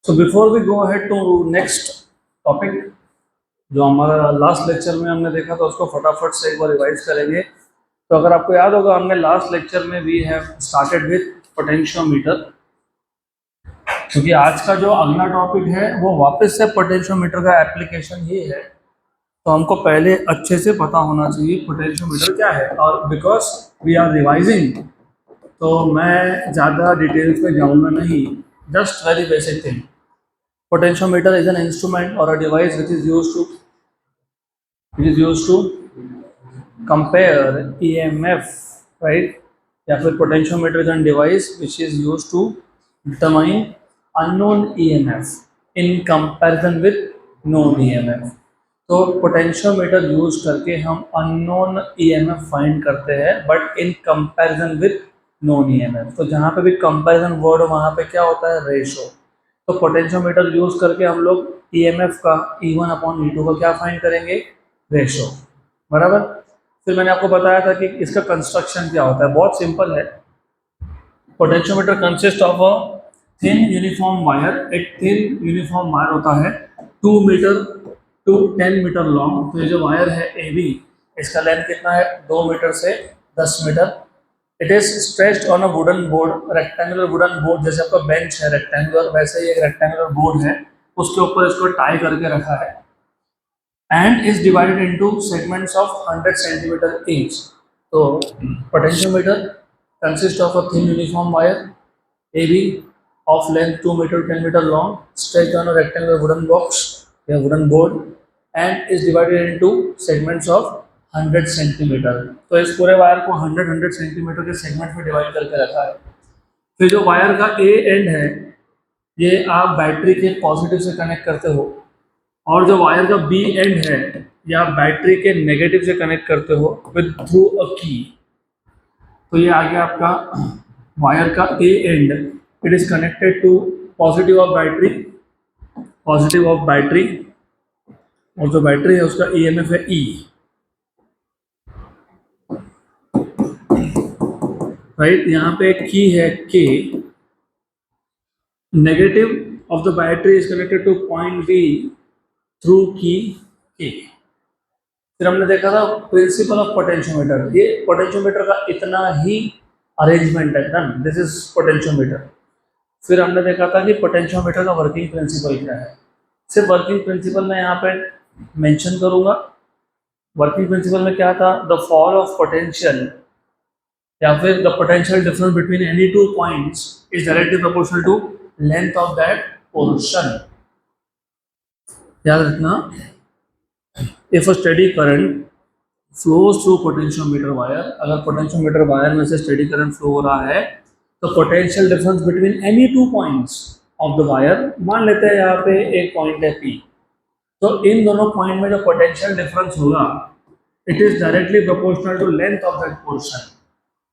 So before we go ahead to next topic, जो हमारा last lecture में हमने देखा था उसको फटाफट से एक बार रिवाइज करेंगे। तो अगर आपको याद होगा हमने लास्ट लेक्चर में we have started with potentiometer, क्योंकि आज का जो अगला टॉपिक है वो वापस से पोटेंशियोमीटर का एप्लीकेशन ही है। तो हमको पहले अच्छे से पता होना चाहिए पोटेंशियोमीटर क्या है, और बिकॉज वी आर रिवाइजिंग तो मैं ज़्यादा डिटेल्स में जाऊँगा नहीं, just very basic thing. Potentiometer is an instrument or a device which is used to compare EMF, right? या फिर potentiometer is a device which is used to determine unknown EMF in comparison with known EMF. तो potentiometer use करके हम unknown EMF find करते हैं, but in comparison with known EMF। तो जहाँ पे भी कंपैरिजन वर्ड हो वहाँ पे क्या होता है, रेशो। तो पोटेंशियोमीटर यूज करके हम लोग EMF का E1 अपॉन E2 का क्या फाइंड करेंगे, रेशो, बराबर। फिर मैंने आपको बताया था कि इसका कंस्ट्रक्शन क्या होता है, बहुत सिंपल है। Potentiometer consist of a thin uniform wire. एक थिन यूनिफॉर्म वायर होता है 2 मीटर टू 10 मीटर लॉन्ग। तो ये जो वायर है AB, इसका लेंथ कितना है, 2 मीटर से 10 metre. It is stretched on a wooden board, rectangular wooden board. जैसे आपका बेंच है रेक्टेंगुलर, वैसे ही एक रेक्टेंगुलर बोर्ड है, उसके ऊपर इसको टाई करके रखा है। And is divided into segments of 100 centimeter each. तो potentiometer consist of a thin uniform wire AB of length 2 meter 10 meter long, stretched on a rectangular wooden box या wooden board, and is divided into segments of 100 centimetre. तो इस पूरे wire को 100 centimetre के segment में divide करके रखा है। फिर जो वायर का ए एंड है, ये आप बैटरी के पॉजिटिव से कनेक्ट करते हो, और जो वायर का बी एंड है ये आप बैटरी के नेगेटिव से कनेक्ट करते हो विद थ्रू अ की। तो ये आ गया आपका वायर का a end, it is connected to positive of battery, और जो बैटरी है उसका EMF है E, राइट। यहाँ पे एक की है K, negative of the battery is connected two point B through की K। फिर हमने देखा था प्रिंसिपल ऑफ पोटेंशियोमीटर। ये पोटेंशियोमीटर का इतना ही अरेंजमेंट है, डन, दिस इज पोटेंशियोमीटर। फिर हमने देखा था कि पोटेंशियोमीटर का वर्किंग प्रिंसिपल क्या है। सिर्फ वर्किंग प्रिंसिपल मैं यहाँ पे मेंशन करूँगा। वर्किंग प्रिंसिपल में क्या था, द फॉल ऑफ पोटेंशियल या फिर the potential difference between any two points is directly proportional to length of that portion. याद रखना, if a steady current flows through potentiometer wire, अगर पोटेंशियोमीटर वायर में से स्टेडी करंट फ्लो हो रहा है तो potential difference between any two points of the wire, मान लेते हैं यहाँ पे एक पॉइंट है P, तो इन दोनों पॉइंट में जो पोटेंशियल डिफरेंस होगा it is directly proportional to length of that portion.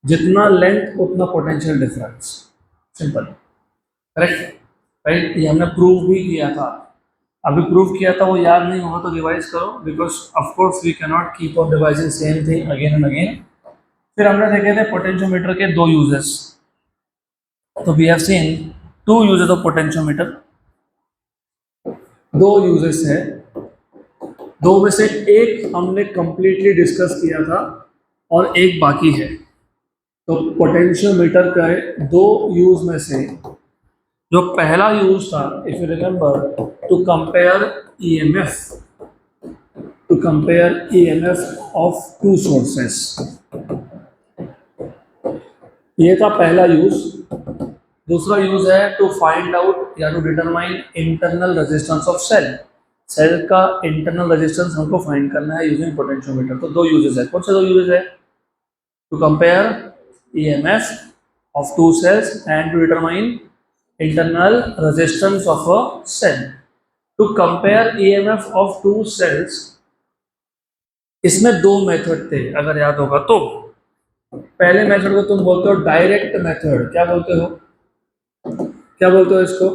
जितना लेंथ उतना potential difference, simple, correct, right. ये हमने प्रूव भी किया था। अभी प्रूव किया था, वो याद नहीं होगा तो रिवाइज करो, because of course we can not keep on revising same thing again and again. फिर हमने देखे थे पोटेंशियोमीटर के दो यूजेस। तो we have seen two uses of potentiometer. दो यूजेस है, दो में से एक हमने कंप्लीटली डिस्कस किया था और एक बाकी है। तो पोटेंशियोमीटर का दो यूज में से जो पहला यूज था, if you remember, to compare EMF of two sources, ये था पहला यूज। दूसरा यूज है टू फाइंड आउट या to determine internal resistance of cell का इंटरनल रेजिस्टेंस हमको फाइंड करना है यूजिंग पोटेंशियोमीटर। तो दो यूजेस है। कौन से दो यूजेस है, to compare EMF of two cells and to determine internal resistance of a cell. To compare EMF of two cells, इसमें दो मेथड थे अगर याद होगा तो। पहले मेथड को तुम बोलते हो डायरेक्ट मेथड। क्या बोलते हो, क्या बोलते हो इसको,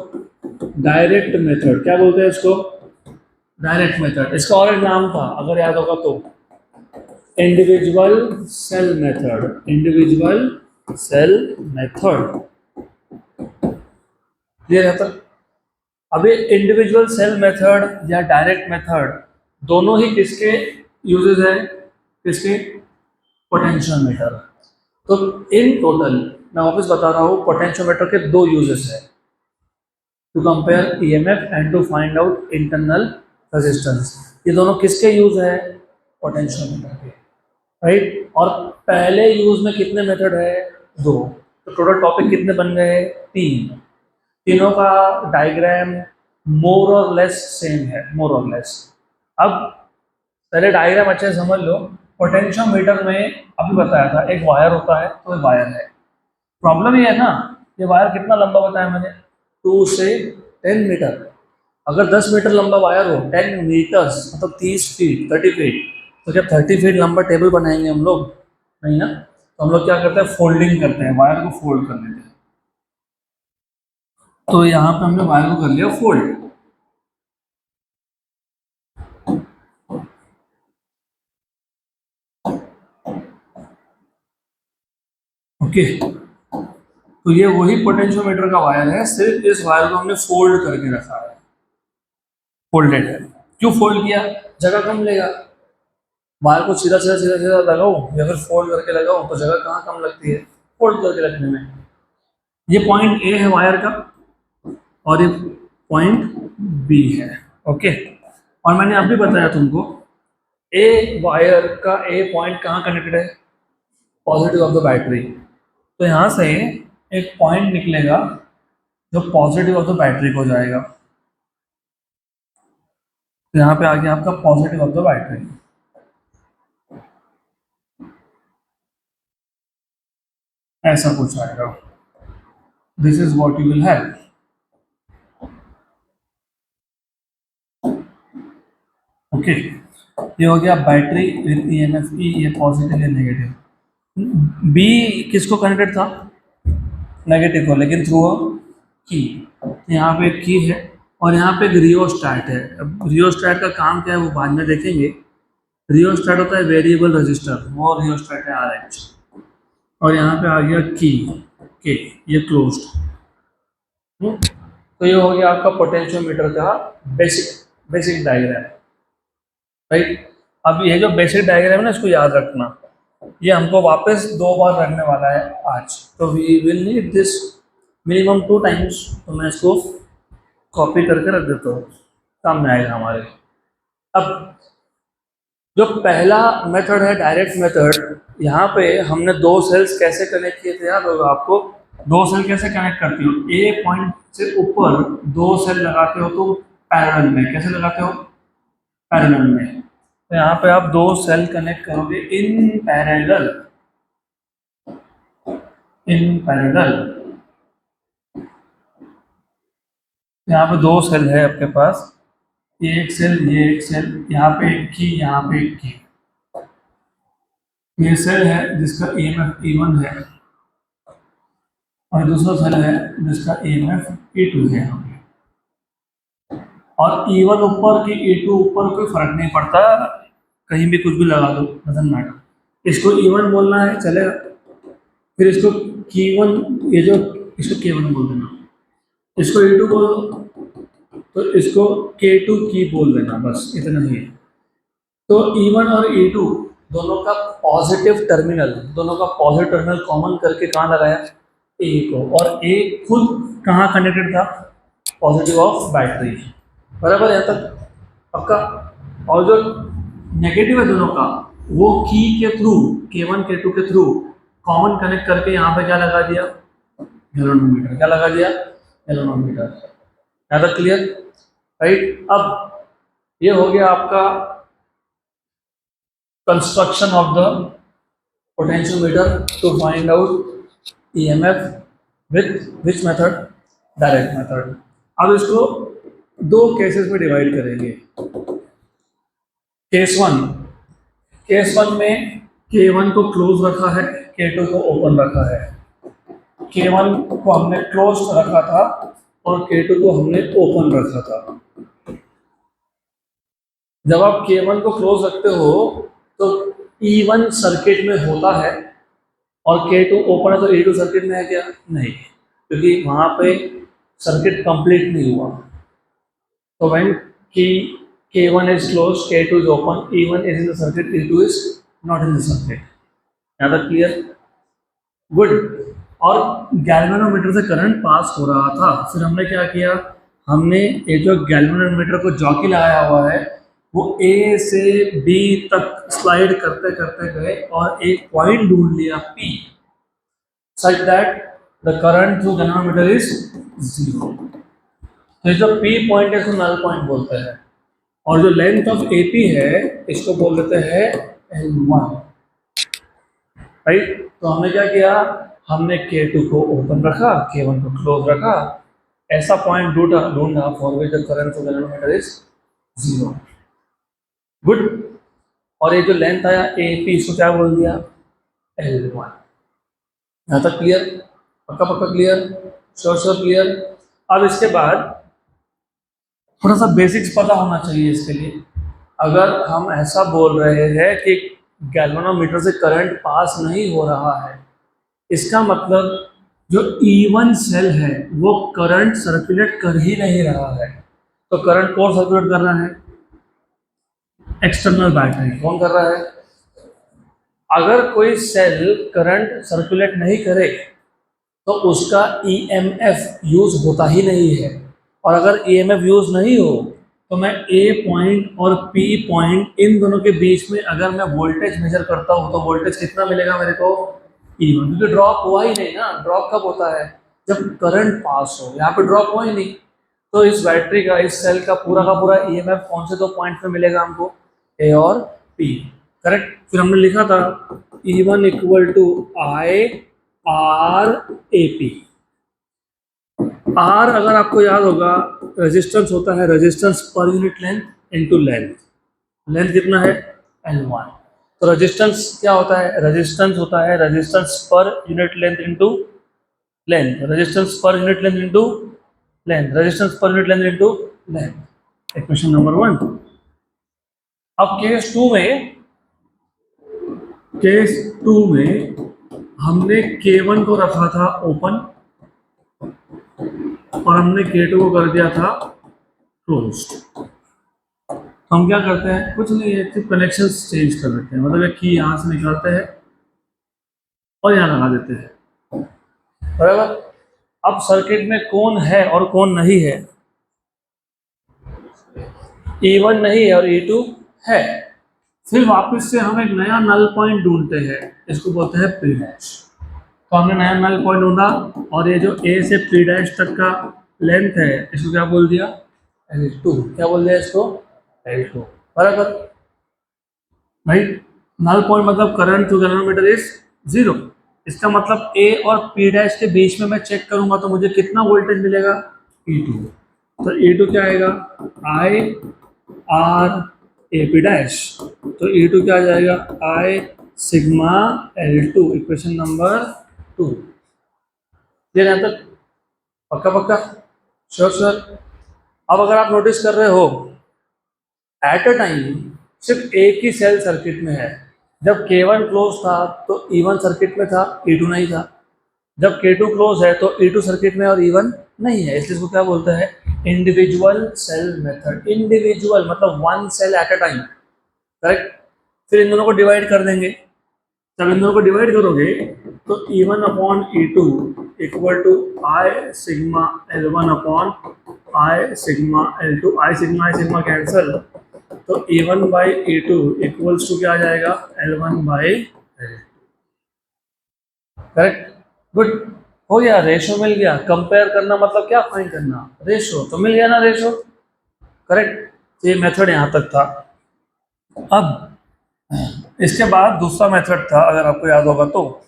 डायरेक्ट मेथड। क्या बोलते हैं इसको, डायरेक्ट मेथड। इसका और एक नाम था अगर याद होगा तो, individual cell method, individual cell method. Clear है? अभी इंडिविजुअल सेल मेथड या डायरेक्ट मेथड दोनों ही किसके यूजेस है, किसके, पोटेंशियोमीटर। तो इन टोटल मैं वापस बता रहा हूँ, पोटेंशियोमीटर के दो यूजेस है, to compare EMF and to find out internal resistance. ये दोनों किसके यूज है, पोटेंशियोमीटर के, राइट। और पहले यूज में कितने मेथड है, दो। तो टोटल टॉपिक कितने बन गए, तीन। तीनों का डायग्राम मोर और लेस सेम है, मोर और लेस। अब पहले डायग्राम अच्छे से समझ लो। पोटेंशियोमीटर में अभी बताया था एक वायर होता है, तो एक वायर है। प्रॉब्लम ये है ना, ये वायर कितना लंबा बताया मैंने, 2 से 10 मीटर। अगर 10 मीटर लंबा वायर हो, 10 मीटर्स मतलब 30 फीट, 30 फीट, तो क्या 30 फीट लंबा टेबल बनाएंगे हम लोग, नहीं ना। तो हम लोग क्या करते हैं, फोल्डिंग करते हैं, वायर को फोल्ड कर लेते हैं। तो यहाँ पे हमने वायर को कर लिया फोल्ड। ओके, तो ये वही पोटेंशियोमीटर का वायर है, सिर्फ इस वायर को हमने फोल्ड करके रखा है, फोल्डेड है। क्यों फोल्ड किया, जगह कम लेगा। वायर को सीधा सीधा सीधा सीधा लगाओ या फिर फोल्ड करके लगाओ तो जगह कहाँ कम लगती है, फोल्ड करके रखने में। ये पॉइंट ए है वायर का और ये पॉइंट बी है। ओके, और मैंने अभी बताया तुमको, ए वायर का ए पॉइंट कहाँ कनेक्टेड है, पॉजिटिव ऑफ द बैटरी। तो यहाँ से एक पॉइंट निकलेगा जो पॉजिटिव ऑफ द बैटरी को जाएगा। तो यहाँ पे आ गया आपका पॉजिटिव ऑफ द बैटरी। ऐसा कुछ आएगा, this is what you will have. Okay, ये हो गया बैटरी विद ईएमएफ ई, ये पॉजिटिव या नेगेटिव। बी किसको कनेक्टेड था, नेगेटिव को, लेकिन थ्रू अ की। यहाँ पे एक की है और यहाँ पे एक रियोस्टैट है। अब रियोस्टैट का काम क्या है वो बाद में देखेंगे। रियोस्टैट होता है वेरिएबल रजिस्टर, और रियोस्टैट है आर एच। और यहाँ पे आ गया की के, ये क्लोज्ड। तो ये हो गया आपका पोटेंशियोमीटर का बेसिक बेसिक डायग्राम, राइट। अब ये जो बेसिक डायग्राम है ना, इसको याद रखना। ये हमको वापस 2 बार रखने वाला है आज, तो we will need this minimum 2 times. तो मैं इसको कॉपी करके रख देता हूँ, काम में आएगा हमारे। अब जो पहला मेथड है डायरेक्ट मेथड, यहाँ पे हमने 2 सेल्स कैसे कनेक्ट किए थे याद होगा आपको। 2 सेल कैसे कनेक्ट करते हो, ए पॉइंट से ऊपर 2 सेल लगाते हो तो पैरेलल में, कैसे लगाते हो, पैरेलल में। तो यहाँ पे आप 2 सेल कनेक्ट करोगे इन पैरेलल, इन पैरेलल। यहाँ पे 2 सेल है आपके पास, ये एक सेल, ये एक सेल, यहाँ पे एक की, यहाँ पे एक की। ये सेल है जिसका ईएमएफ E1 है और दूसरा सेल है जिसका ईएमएफ E2 है यहाँ पे। और E1 ऊपर की E2 ऊपर कोई फर्क नहीं पड़ता, कहीं भी कुछ भी लगा दो, डजंट मैटर। इसको E1 बोलना है चलेगा, फिर इसको K1, ये जो, इसको K1 बोल देना, इसको E2 बोल दो, तो इसको K2 की बोल देना, बस इतना ही है। तो E1 और E2 दोनों का पॉजिटिव टर्मिनल, दोनों का पॉजिटिव टर्मिनल कॉमन करके कहाँ लगाया, ए को। और ए खुद कहाँ कनेक्टेड था, पॉजिटिव ऑफ बैटरी, बराबर यहाँ तक पक्का। और जो नेगेटिव है दोनों का, वो की के थ्रू, K1 K2 के थ्रू कॉमन कनेक्ट करके यहाँ पे क्या लगा दिया, गैल्वेनोमीटर। क्या लगा दिया, गैल्वेनोमीटर। यहाँ तक क्लियर, राइट। अब ये हो गया आपका construction of the potentiometer to find out EMF with which method, direct method. अब इसको 2 केसेस में डिवाइड करेंगे। केस वन में K1 को क्लोज रखा है, K2 को ओपन रखा है। K1 को हमने क्लोज रखा था और K2 को हमने ओपन रखा था। जब आप K1 को क्लोज रखते हो तो E1 सर्किट में होता है और K2 ओपन है तो E2 सर्किट में है क्या, नहीं, क्योंकि वहां पे सर्किट कंप्लीट नहीं हुआ। तो व्हेन की K1 is closed, K2 is open, E1 is in the circuit, E2 is not in the circuit. यहाँ तक क्लियर? गुड। और गैल्वेनोमीटर से करंट पास हो रहा था, फिर हमने क्या किया, हमने ये जो गैल्वेनोमीटर को जॉकी लगाया हुआ है वो ए से बी तक स्लाइड करते करते गए और एक पॉइंट ढूंढ लिया P, such that the current through galvanometer is 0. तो जो P पॉइंट है इसको नल पॉइंट बोलते हैं, और जो लेंथ ऑफ AP है इसको बोल देते हैं L1, राइट। तो हमने क्या किया, हमने K2 को ओपन रखा, K1 को क्लोज रखा, ऐसा पॉइंट ढूंढा for which the current through galvanometer is 0। Good. और ये जो लेंथ आया AP इसको क्या बोल दिया, L1। यहाँ तक क्लियर? पक्का पक्का क्लियर? Sure sure clear? अब इसके बाद थोड़ा सा बेसिक्स पता होना चाहिए इसके लिए। अगर हम ऐसा बोल रहे हैं कि गैल्वेनोमीटर से करंट पास नहीं हो रहा है, इसका मतलब जो E1 सेल है वो करंट सर्कुलेट कर ही नहीं रहा है। तो करंट कौन सर्कुलेट कर रहा है, एक्सटर्नल बैटरी। कौन कर रहा है? अगर कोई सेल करंट सर्कुलेट नहीं करे तो उसका EMF यूज होता ही नहीं है, और अगर EMF यूज नहीं हो तो मैं A पॉइंट और P पॉइंट इन दोनों के बीच में अगर मैं वोल्टेज मेजर करता हूँ तो वोल्टेज कितना मिलेगा मेरे को, E1, क्योंकि ड्रॉप हुआ ही नहीं ना। ड्रॉप कब होता है, जब करंट पास हो। यहाँ पे ड्रॉप हुआ ही नहीं, तो इस बैटरी का, इस सेल का पूरा EMF कौन से दो पॉइंट पे मिलेगा हमको, A और P, करेक्ट। फिर हमने लिखा था E1 equal to IRAP। R अगर आपको याद होगा रेजिस्टेंस होता है, resistance per unit length into length. Length कितना है, L1। तो रेजिस्टेंस क्या होता है, रेजिस्टेंस होता है resistance per unit length into length, resistance per unit length into length, resistance per unit length into length. Equation number 1। अब केस 2 में हमने K1 को रखा था ओपन और हमने K2 को कर दिया था क्लोज्ड। तो हम क्या करते हैं, कुछ नहीं है, सिर्फ कनेक्शन चेंज कर देते हैं, मतलब एक की यहाँ से निकालते हैं और यहाँ लगा देते हैं, बराबर। अब सर्किट में कौन है और कौन नहीं है, E1 नहीं है और E2 है। फिर वापस से हम एक नया नल पॉइंट ढूंढते हैं, इसको बोलते हैं P डैश। तो हमने नया नल पॉइंट ढूंढा और ये जो A से P डैश तक का लेंथ है इसको क्या बोल दिया, L2। क्या बोल दिया इसको, L2, बराबर। भाई नल पॉइंट मतलब करंट थ्रू गैल्वेनोमीटर इज 0। इसका मतलब A और P डैश के बीच में मैं चेक करूंगा तो मुझे कितना वोल्टेज मिलेगा, E2। तो E2 क्या आएगा, IRAP डैश। तो E2 क्या आ जाएगा, I sigma L2। Equation number 2। ये यहाँ तक पक्का पक्का, श्योर श्योर। अब अगर आप नोटिस कर रहे हो एट अ टाइम सिर्फ एक ही सेल सर्किट में है। जब K1 क्लोज था तो E1 सर्किट में था, E2 नहीं था। जब K2 क्लोज है तो E2 सर्किट में और E1 नहीं है, इसलिए इसको क्या बोलते हैं, इंडिविजुअल सेल मेथड। इंडिविजुअल मतलब one cell at a time, correct. फिर इन दोनों को डिवाइड कर देंगे। जब इन दोनों को डिवाइड करोगे तो E1 upon E2 equal to I sigma L1 upon I sigma L2। I sigma cancel, तो E1 by E2 equals to क्या आ जाएगा, L1 by L2, correct. Good, हो गया, रेशो मिल गया। कंपेयर करना मतलब क्या, फाइंड करना, रेशो। तो मिल गया ना रेशो, करेक्ट। तो ये मेथड यहाँ तक था। अब इसके बाद दूसरा मेथड था, अगर आपको याद होगा तो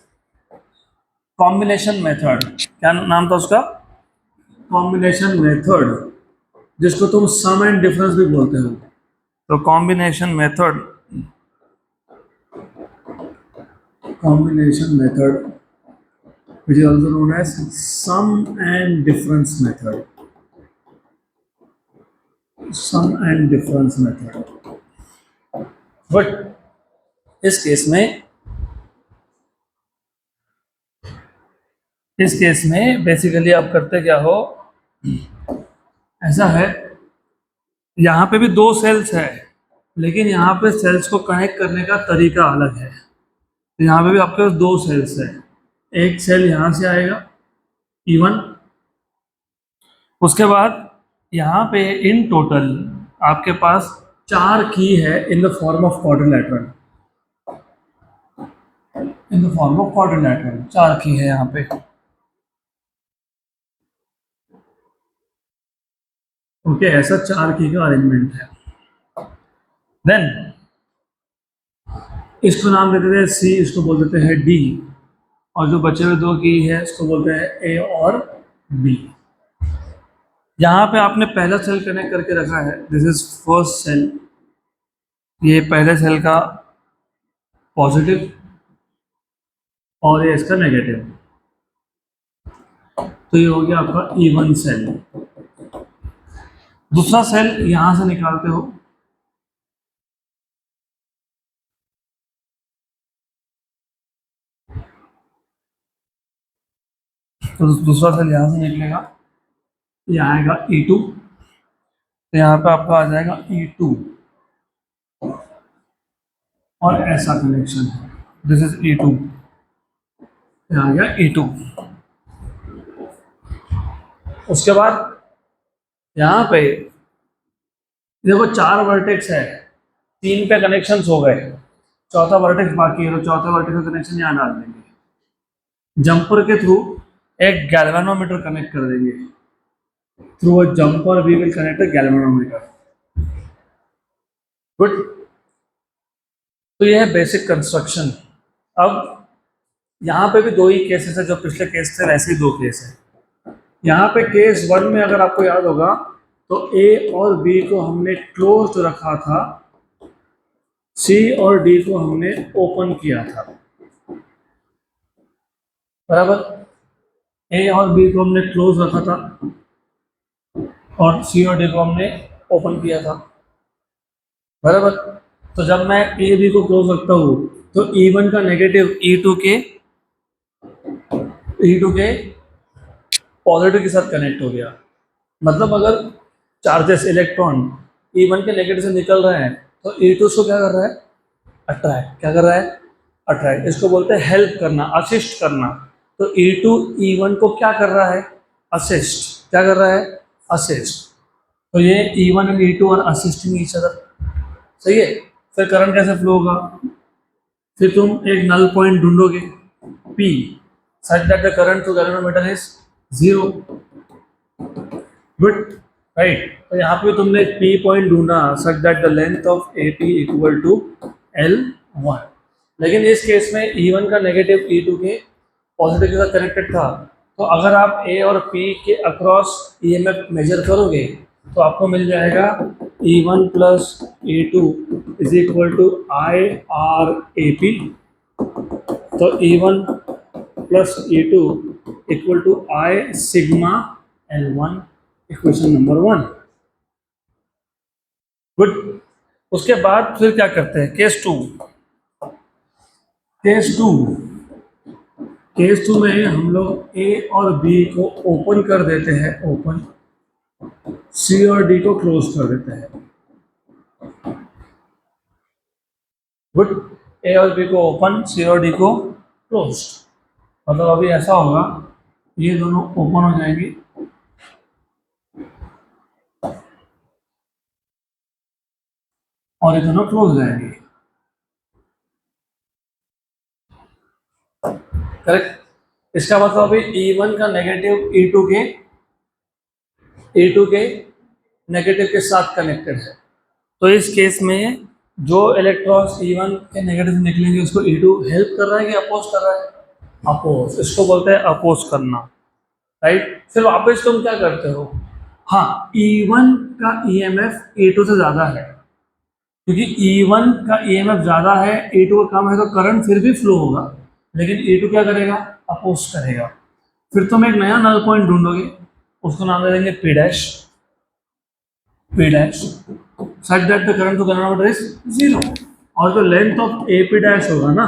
कॉम्बिनेशन मेथड। क्या नाम था उसका, कॉम्बिनेशन मेथड, जिसको तुम सम एंड डिफरेंस भी बोलते हो। तो combination method which is also known as sum and difference method, sum and difference method। But इस केस में बेसिकली आप करते क्या हो, ऐसा है यहाँ पे भी दो सेल्स है, लेकिन यहाँ पे सेल्स को कनेक्ट करने का तरीका अलग है। तो यहाँ पे भी आपके पास दो सेल्स है, एक सेल यहाँ से आएगा E1, उसके बाद यहाँ पे इन टोटल आपके पास 4 की है in the form of quadrilateral, in the form of quadrilateral 4 की है यहाँ पे। ओके, ऐसा 4 की का अरेंजमेंट है। देन इसको नाम देते थे सी, इसको बोल देते हैं डी, और जो बचे हुए दो की है इसको बोलते हैं ए और बी। यहाँ पे आपने पहला सेल कनेक्ट करके रखा है, दिस इज फर्स्ट सेल, ये पहले सेल का पॉजिटिव और ये इसका नेगेटिव, तो ये हो गया आपका E1 सेल। दूसरा सेल यहां से निकालते हो, तो दूसरा सेल यहां से निकलेगा, ये आएगा E2, तो यहाँ पे आपका आ जाएगा E2 और ऐसा कनेक्शन है, दिस इज E2, ये आ गया E2। उसके बाद यहाँ पे देखो 4 वर्टेक्स है, 3 पे कनेक्शंस हो गए, चौथा वर्टेक्स बाकी है, तो चौथे वर्टेक्स का कनेक्शन यहाँ डाल देंगे। जंपर के थ्रू एक गैल्वेनोमीटर कनेक्ट कर देंगे, through a jumper we will connect a galvanometer. Good, तो ये है बेसिक कंस्ट्रक्शन। अब यहाँ पे भी दो ही केसेस है, जो पिछले केस थे वैसे ही दो केस है। यहाँ पे केस 1 में अगर आपको याद होगा तो ए और बी को हमने क्लोज रखा था, सी और डी को हमने ओपन किया था, बराबर। ए और बी को हमने क्लोज रखा था और सी और डी को हमने ओपन किया था, बराबर। तो जब मैं ए बी को क्लोज रखता हूँ तो E1 का नेगेटिव E2 के पॉजिटिव के साथ कनेक्ट हो गया। मतलब अगर चार्जेस इलेक्ट्रॉन E1 के नेगेटिव से निकल रहे हैं तो E2 को क्या कर रहा है, अट्रैक्ट। क्या कर रहा है, अट्रैक्ट। इसको बोलते हैं हेल्प करना, असिस्ट करना। तो E2 E1 को क्या कर रहा है, असिस्ट। क्या कर रहा है, असिस्ट। तो ये E1 and E2 are assisting each other, सही है। फिर करंट कैसे फ्लो होगा, फिर तुम एक नल पॉइंट ढूंढोगे P such that the current through galvanometer is 0, good, right. तो यहाँ पे तुमने P पॉइंट ढूंढा such that the length of AP equal to L1, लेकिन इस केस में E1 का नेगेटिव E2 के पॉजिटिव के साथ कनेक्टेड था। तो अगर आप A और P के अक्रॉस EMF मेजर करोगे तो आपको मिल जाएगा E1 plus E2 is equal to IRAP। तो E1 plus E2 equal to I sigma L1, equation number 1। Good. उसके बाद फिर क्या करते हैं, केस 2। केस 2 में हम लोग A और B को ओपन कर देते हैं, ओपन। C और D को क्लोज कर देते हैं, गुड। A और B को ओपन, C और D को क्लोज। मतलब अभी ऐसा होगा, ये दोनों ओपन हो जाएंगे और ये दोनों क्लोज हो जाएंगे, करेक्ट। इसका मतलब अभी E1 का नेगेटिव E2 के नेगेटिव के साथ कनेक्टेड है। तो इस केस में जो इलेक्ट्रॉन्स E1 के नेगेटिव से निकलेंगे उसको E2 हेल्प कर रहा है कि अपोज कर रहा है, अपोज। इसको बोलते हैं अपोज करना, राइट। फिर वापस तुम क्या करते हो, हाँ, E1 का EMF E2 से ज़्यादा है, क्योंकि E1 का EMF ज़्यादा है, E2 का कम है, तो करंट फिर भी फ्लो होगा, लेकिन E2 क्या करेगा, अपोज करेगा। फिर तुम एक नया नल पॉइंट ढूंढोगे, उसको नाम दे देंगे P dash, such that the current to galvanometer is 0, और जो लेंथ ऑफ AP डैश होगा ना,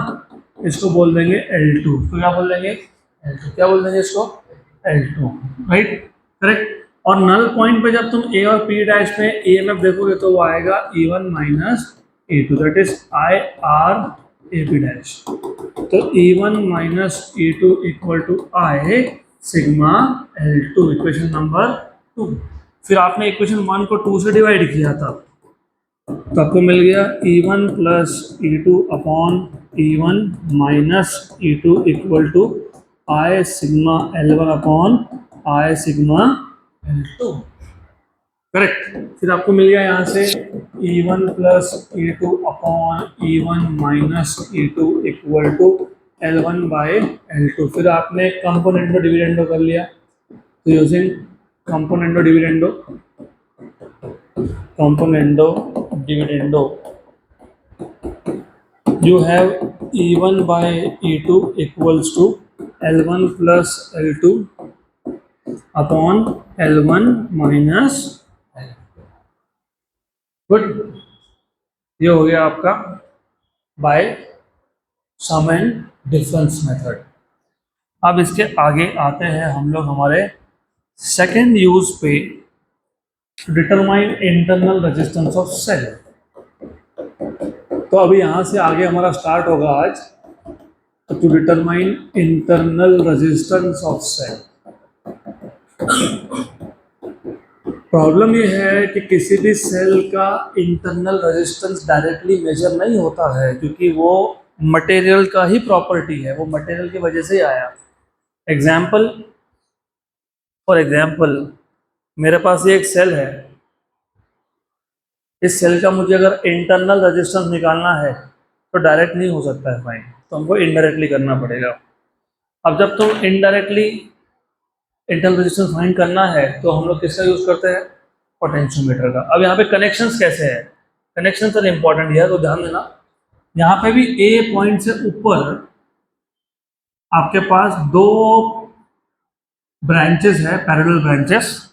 इसको बोल देंगे L2। तो क्या बोल देंगे, L2। क्या बोल देंगे इसको, L2, राइट, करेक्ट। और नल पॉइंट पे जब तुम ए और पी डैश में ईएमएफ देखोगे तो वो आएगा E1 minus E2, that is I R A P dash. तो E1 minus E2 equal to I sigma L2, equation number 2। फिर आपने इक्वेशन 1 को 2 से डिवाइड किया था तो आपको मिल गया E1 plus E2 upon E1 minus E2 equal to I sigma L1 upon I sigma L2, correct. फिर आपको मिल गया यहाँ से E1 plus E2 upon E1 minus E2 equal to L1 by L2। फिर आपने कंपोनेंडो डिविडेंडो कर लिया, तो using componendo dividendo you have E1 by E2 equals to L1 plus L2 upon L1 minus L। Good, ये हो गया आपका by sum and difference method. अब इसके आगे आते हैं हम लोग हमारे सेकेंड यूज पे, determine internal resistance of cell. तो अभी यहाँ से आगे हमारा स्टार्ट होगा आज, to determine internal resistance of cell. Problem ये है कि किसी भी सेल का इंटरनल रेजिस्टेंस डायरेक्टली मेजर नहीं होता है, क्योंकि वो मटेरियल का ही प्रॉपर्टी है, वो मटेरियल की वजह से ही आया। फॉर एग्जाम्पल मेरे पास ये एक सेल है, इस सेल का मुझे अगर इंटरनल रेजिस्टेंस निकालना है तो डायरेक्ट नहीं हो सकता है फाइंड, तो हमको इनडायरेक्टली करना पड़ेगा। अब जब तुम इनडायरेक्टली इंटरनल रेजिस्टेंस फाइंड करना है तो हम लोग किसका यूज करते हैं, पोटेंशियोमीटर का। अब यहाँ पे कनेक्शंस कैसे है, कनेक्शन सर इंपॉर्टेंट है तो ध्यान देना। यहाँ पे भी ए पॉइंट से ऊपर आपके पास दो ब्रांचेस है, पैरेलल ब्रांचेस,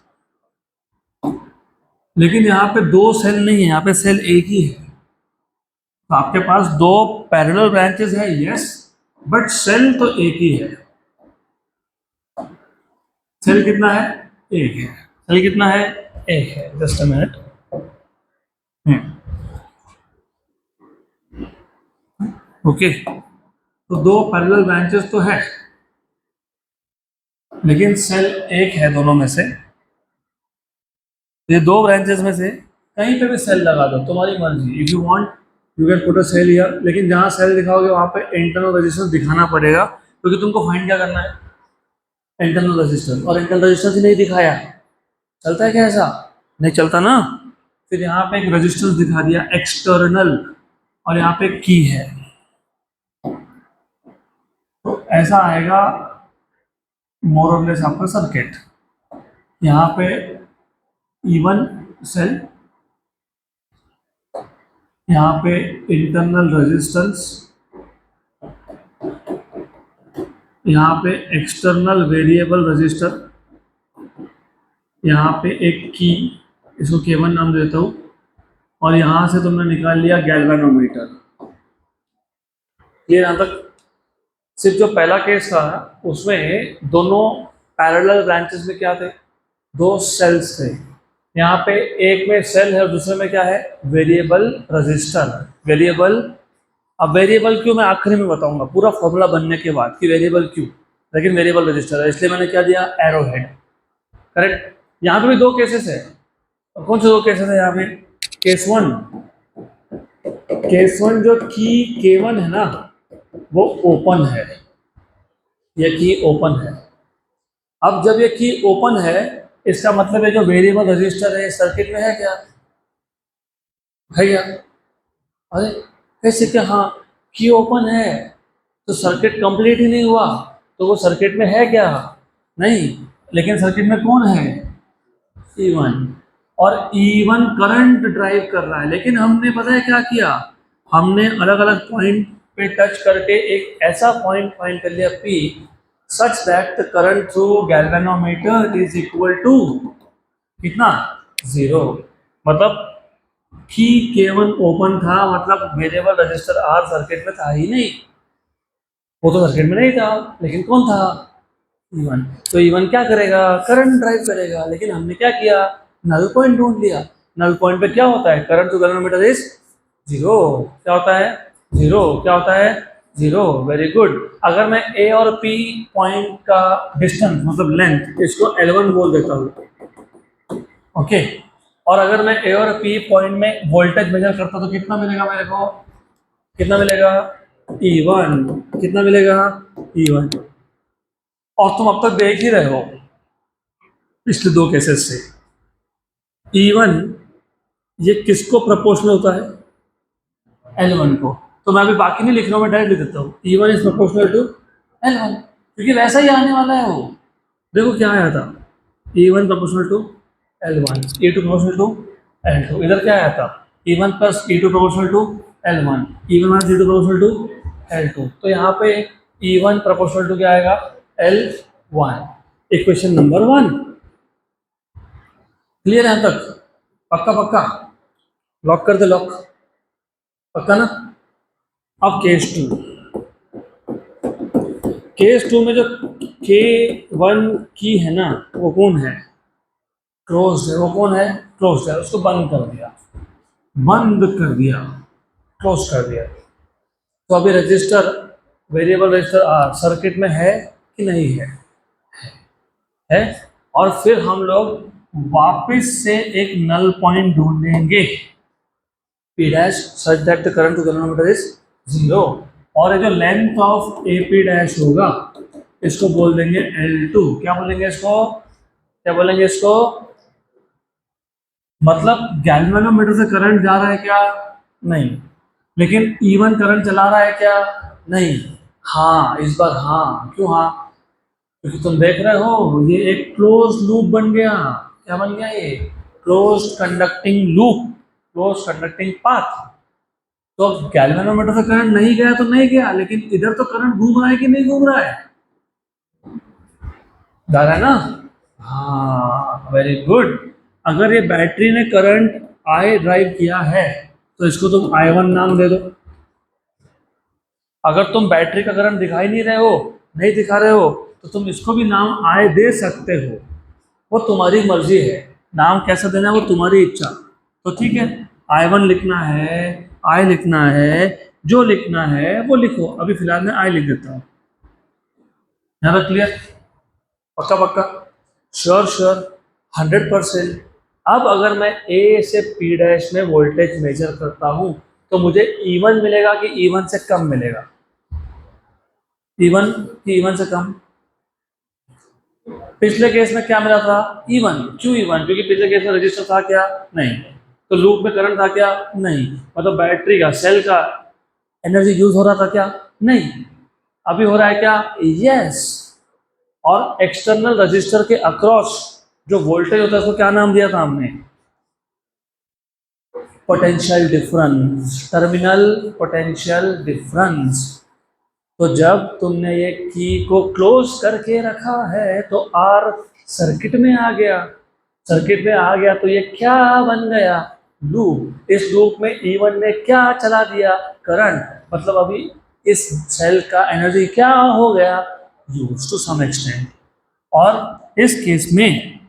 लेकिन यहाँ पे दो सेल नहीं है, यहाँ पे सेल एक ही है। तो आपके पास दो पैरेलल ब्रांचेस है, यस, बट सेल तो एक ही है। सेल कितना है, एक है। सेल कितना है, एक है। Just a minute, okay. तो दो पैरेलल ब्रांचेस तो है, लेकिन सेल एक है दोनों में से। ये दो ब्रांचेस में से कहीं पे भी सेल लगा दो, तुम्हारी मर्जी। If you want you can put a cell here, लेकिन जहाँ सेल दिखाओगे वहाँ पे इंटरनल रेजिस्टेंस दिखाना पड़ेगा, क्योंकि तुमको फाइंड क्या करना है, इंटरनल रेजिस्टेंस। और इंटरनल रेजिस्टेंस ही नहीं दिखाया, चलता है क्या ऐसा, नहीं चलता ना। फिर यहाँ पे एक रेजिस्टेंस दिखा दिया एक्सटर्नल, और यहाँ पे की है, तो ऐसा आएगा मोर और लेस आपका सर्किट। यहाँ पे E1 सेल, यहाँ पे इंटरनल रेजिस्टेंस, यहाँ पे एक्सटर्नल वेरिएबल रेजिस्टर, यहाँ पे एक की, इसको K1 नाम देता हूँ, और यहाँ से तुमने निकाल लिया गैल्वेनोमीटर। ये यहाँ तक सिर्फ जो पहला केस था उसमें दोनों पैरेलल ब्रांचेस में क्या थे, दो सेल्स थे। यहाँ पे एक में सेल है और दूसरे में क्या है, वेरिएबल रेजिस्टर, वेरिएबल। अब वेरिएबल क्यों मैं आखिरी में बताऊंगा, पूरा फॉर्मूला बनने के बाद कि वेरिएबल क्यों, लेकिन वेरिएबल रजिस्टर है इसलिए मैंने क्या दिया, एरो हेड, करेक्ट। यहाँ पे भी दो केसेस है, और कौन से दो केसेस है यहाँ पे, केस वन जो की K1 है ना वो ओपन है, ये की ओपन है। अब जब ये की ओपन है इसका मतलब है जो वेरिएबल रजिस्टर है सर्किट में है क्या, है क्या, अरे कैसे क्या, हाँ की ओपन है तो सर्किट कंप्लीट ही नहीं हुआ, तो वो सर्किट में है क्या, नहीं, लेकिन सर्किट में कौन है, E1, और E1 करंट ड्राइव कर रहा है। लेकिन हमने पता है क्या किया, हमने अलग अलग पॉइंट पे टच करके एक ऐसा पॉइंट फाइंड कर लिया P such that the current through galvanometer is equal to कितना, 0। मतलब की K1 ओपन था, मतलब वेरिएबल रजिस्टर R सर्किट में था ही नहीं, वो तो सर्किट में नहीं था, लेकिन कौन था, E1। तो E1 क्या करेगा, करंट ड्राइव करेगा, लेकिन हमने क्या किया, नल पॉइंट ढूंढ लिया। नल पॉइंट पे क्या होता है, current to galvanometer is zero. क्या होता है, जीरो। क्या होता है, जीरो। Very good. अगर मैं ए और पी पॉइंट का डिस्टेंस मतलब लेंथ इसको L1 बोल देता हूँ, ओके। और अगर मैं ए और पी पॉइंट में वोल्टेज मेजर करता तो कितना मिलेगा मेरे को, कितना मिलेगा, E1। कितना मिलेगा, E1। और तुम अब तक देख ही रहे हो पिछले दो केसेस से, E1 ये किसको प्रोपोर्शनल होता है, L1 को। तो मैं अभी बाकी नहीं लिख रहा हूँ, मैं डायरेक्ट लिख देता हूँ, E1 is proportional to L1, क्योंकि वैसा ही आने वाला है वो। देखो क्या आया था, E1 proportional to L1, E2 proportional to L2। इधर क्या आया था, E1 plus E2 proportional to L1, E1 minus E2 proportional to L2। तो यहाँ पे E1 प्रोपोर्शनल टू क्या आएगा, L1। इक्वेशन नंबर 1 क्लियर है यहाँ तक, पक्का पक्का, लॉक कर दे, लॉक, पक्का ना। अब केस टू में जो K1 की है ना, वो कौन है, क्लोज्ड है। वो कौन है, क्लोज्ड है, उसको बंद कर दिया, बंद कर दिया, क्लोज कर दिया। तो अभी register, variable resistor R circuit में है कि नहीं है, है। और फिर हम लोग वापस से एक नल पॉइंट ढूंढेंगे, P dash such that the current to galvanometer is zero. और ये जो length of A P dash होगा इसको बोल देंगे L2। क्या बोलेंगे इसको, क्या बोलेंगे इसको, मतलब गैल्वेनोमीटर से करंट जा रहा है क्या, नहीं, लेकिन E1 करंट चला रहा है क्या, नहीं। हाँ इस बार हाँ, क्यों हाँ, क्योंकि तुम देख रहे हो ये एक क्लोज लूप बन गया। क्या बन गया ये, close conducting loop, close conducting path. तो गैल्वेनोमीटर से करंट नहीं गया तो नहीं गया, लेकिन इधर तो करंट घूम रहा है कि नहीं घूम रहा है, जा रहा है ना। हाँ वेरी गुड। अगर ये बैटरी ने करंट आई ड्राइव किया है तो इसको तुम I1 नाम दे दो। अगर तुम बैटरी का करंट दिखाई नहीं रहे हो, नहीं दिखा रहे हो, तो तुम इसको भी नाम आई दे सकते हो, वो तुम्हारी मर्जी है, नाम कैसा देना है वो तुम्हारी इच्छा। तो ठीक है, I1 लिखना है, आई लिखना है, जो लिखना है वो लिखो। अभी फिलहाल मैं आई लिख देता हूँ, यहाँ तक क्लियर, पक्का पक्का, श्योर श्योर, 100%। अब अगर मैं ए से पी डैश में वोल्टेज मेजर करता हूँ तो मुझे E1 मिलेगा कि E1 से कम मिलेगा, E1 की E1 से कम। पिछले केस में क्या मिला था, E1। क्यों E1, क्योंकि पिछले केस में रजिस्टर था क्या, नहीं। तो लूप में करंट था क्या, नहीं। मतलब बैटरी का, सेल का एनर्जी यूज हो रहा था क्या, नहीं। अभी हो रहा है क्या, यस। और एक्सटर्नल रजिस्टर के अक्रॉस जो वोल्टेज होता है उसको क्या नाम दिया था हमने, potential difference, terminal potential difference. तो जब तुमने ये की को क्लोज करके रखा है तो आर सर्किट में आ गया, सर्किट में आ गया तो ये क्या बन गया, लूप। इस लूप में E1 ने क्या चला दिया, करंट। मतलब अभी इस सेल का एनर्जी क्या हो गया, यूज टू सम एक्सटेंट। और इस केस में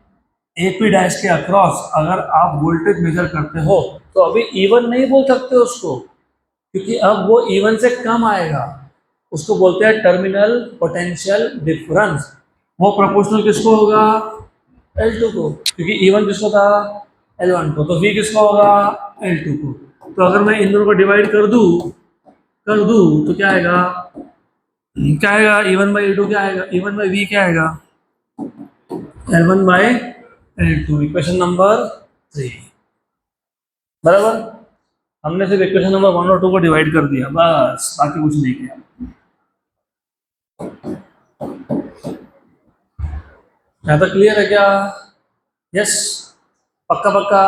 एपी डैश के अक्रॉस अगर आप वोल्टेज मेजर करते हो तो अभी E1 नहीं बोल सकते उसको, क्योंकि अब वो E1 से कम आएगा, उसको बोलते हैं टर्मिनल पोटेंशियल डिफरेंस। वो प्रोपोर्शनल किसको होगा, L2 को, क्योंकि E1 किसको था, L1 को, तो V किसको होगा, L2 को। तो अगर मैं इन दोनों को डिवाइड कर दूं तो क्या आएगा, क्या आएगा, E1 बाई E2 क्या आएगा, E1 बाई V क्या आएगा, L1 by L2। Equation number 3, बराबर। हमने सिर्फ इक्वेशन नंबर 1 और 2 को डिवाइड कर दिया, बस बाकी कुछ नहीं किया। यहाँ तक क्लियर है क्या, यस, पक्का पक्का,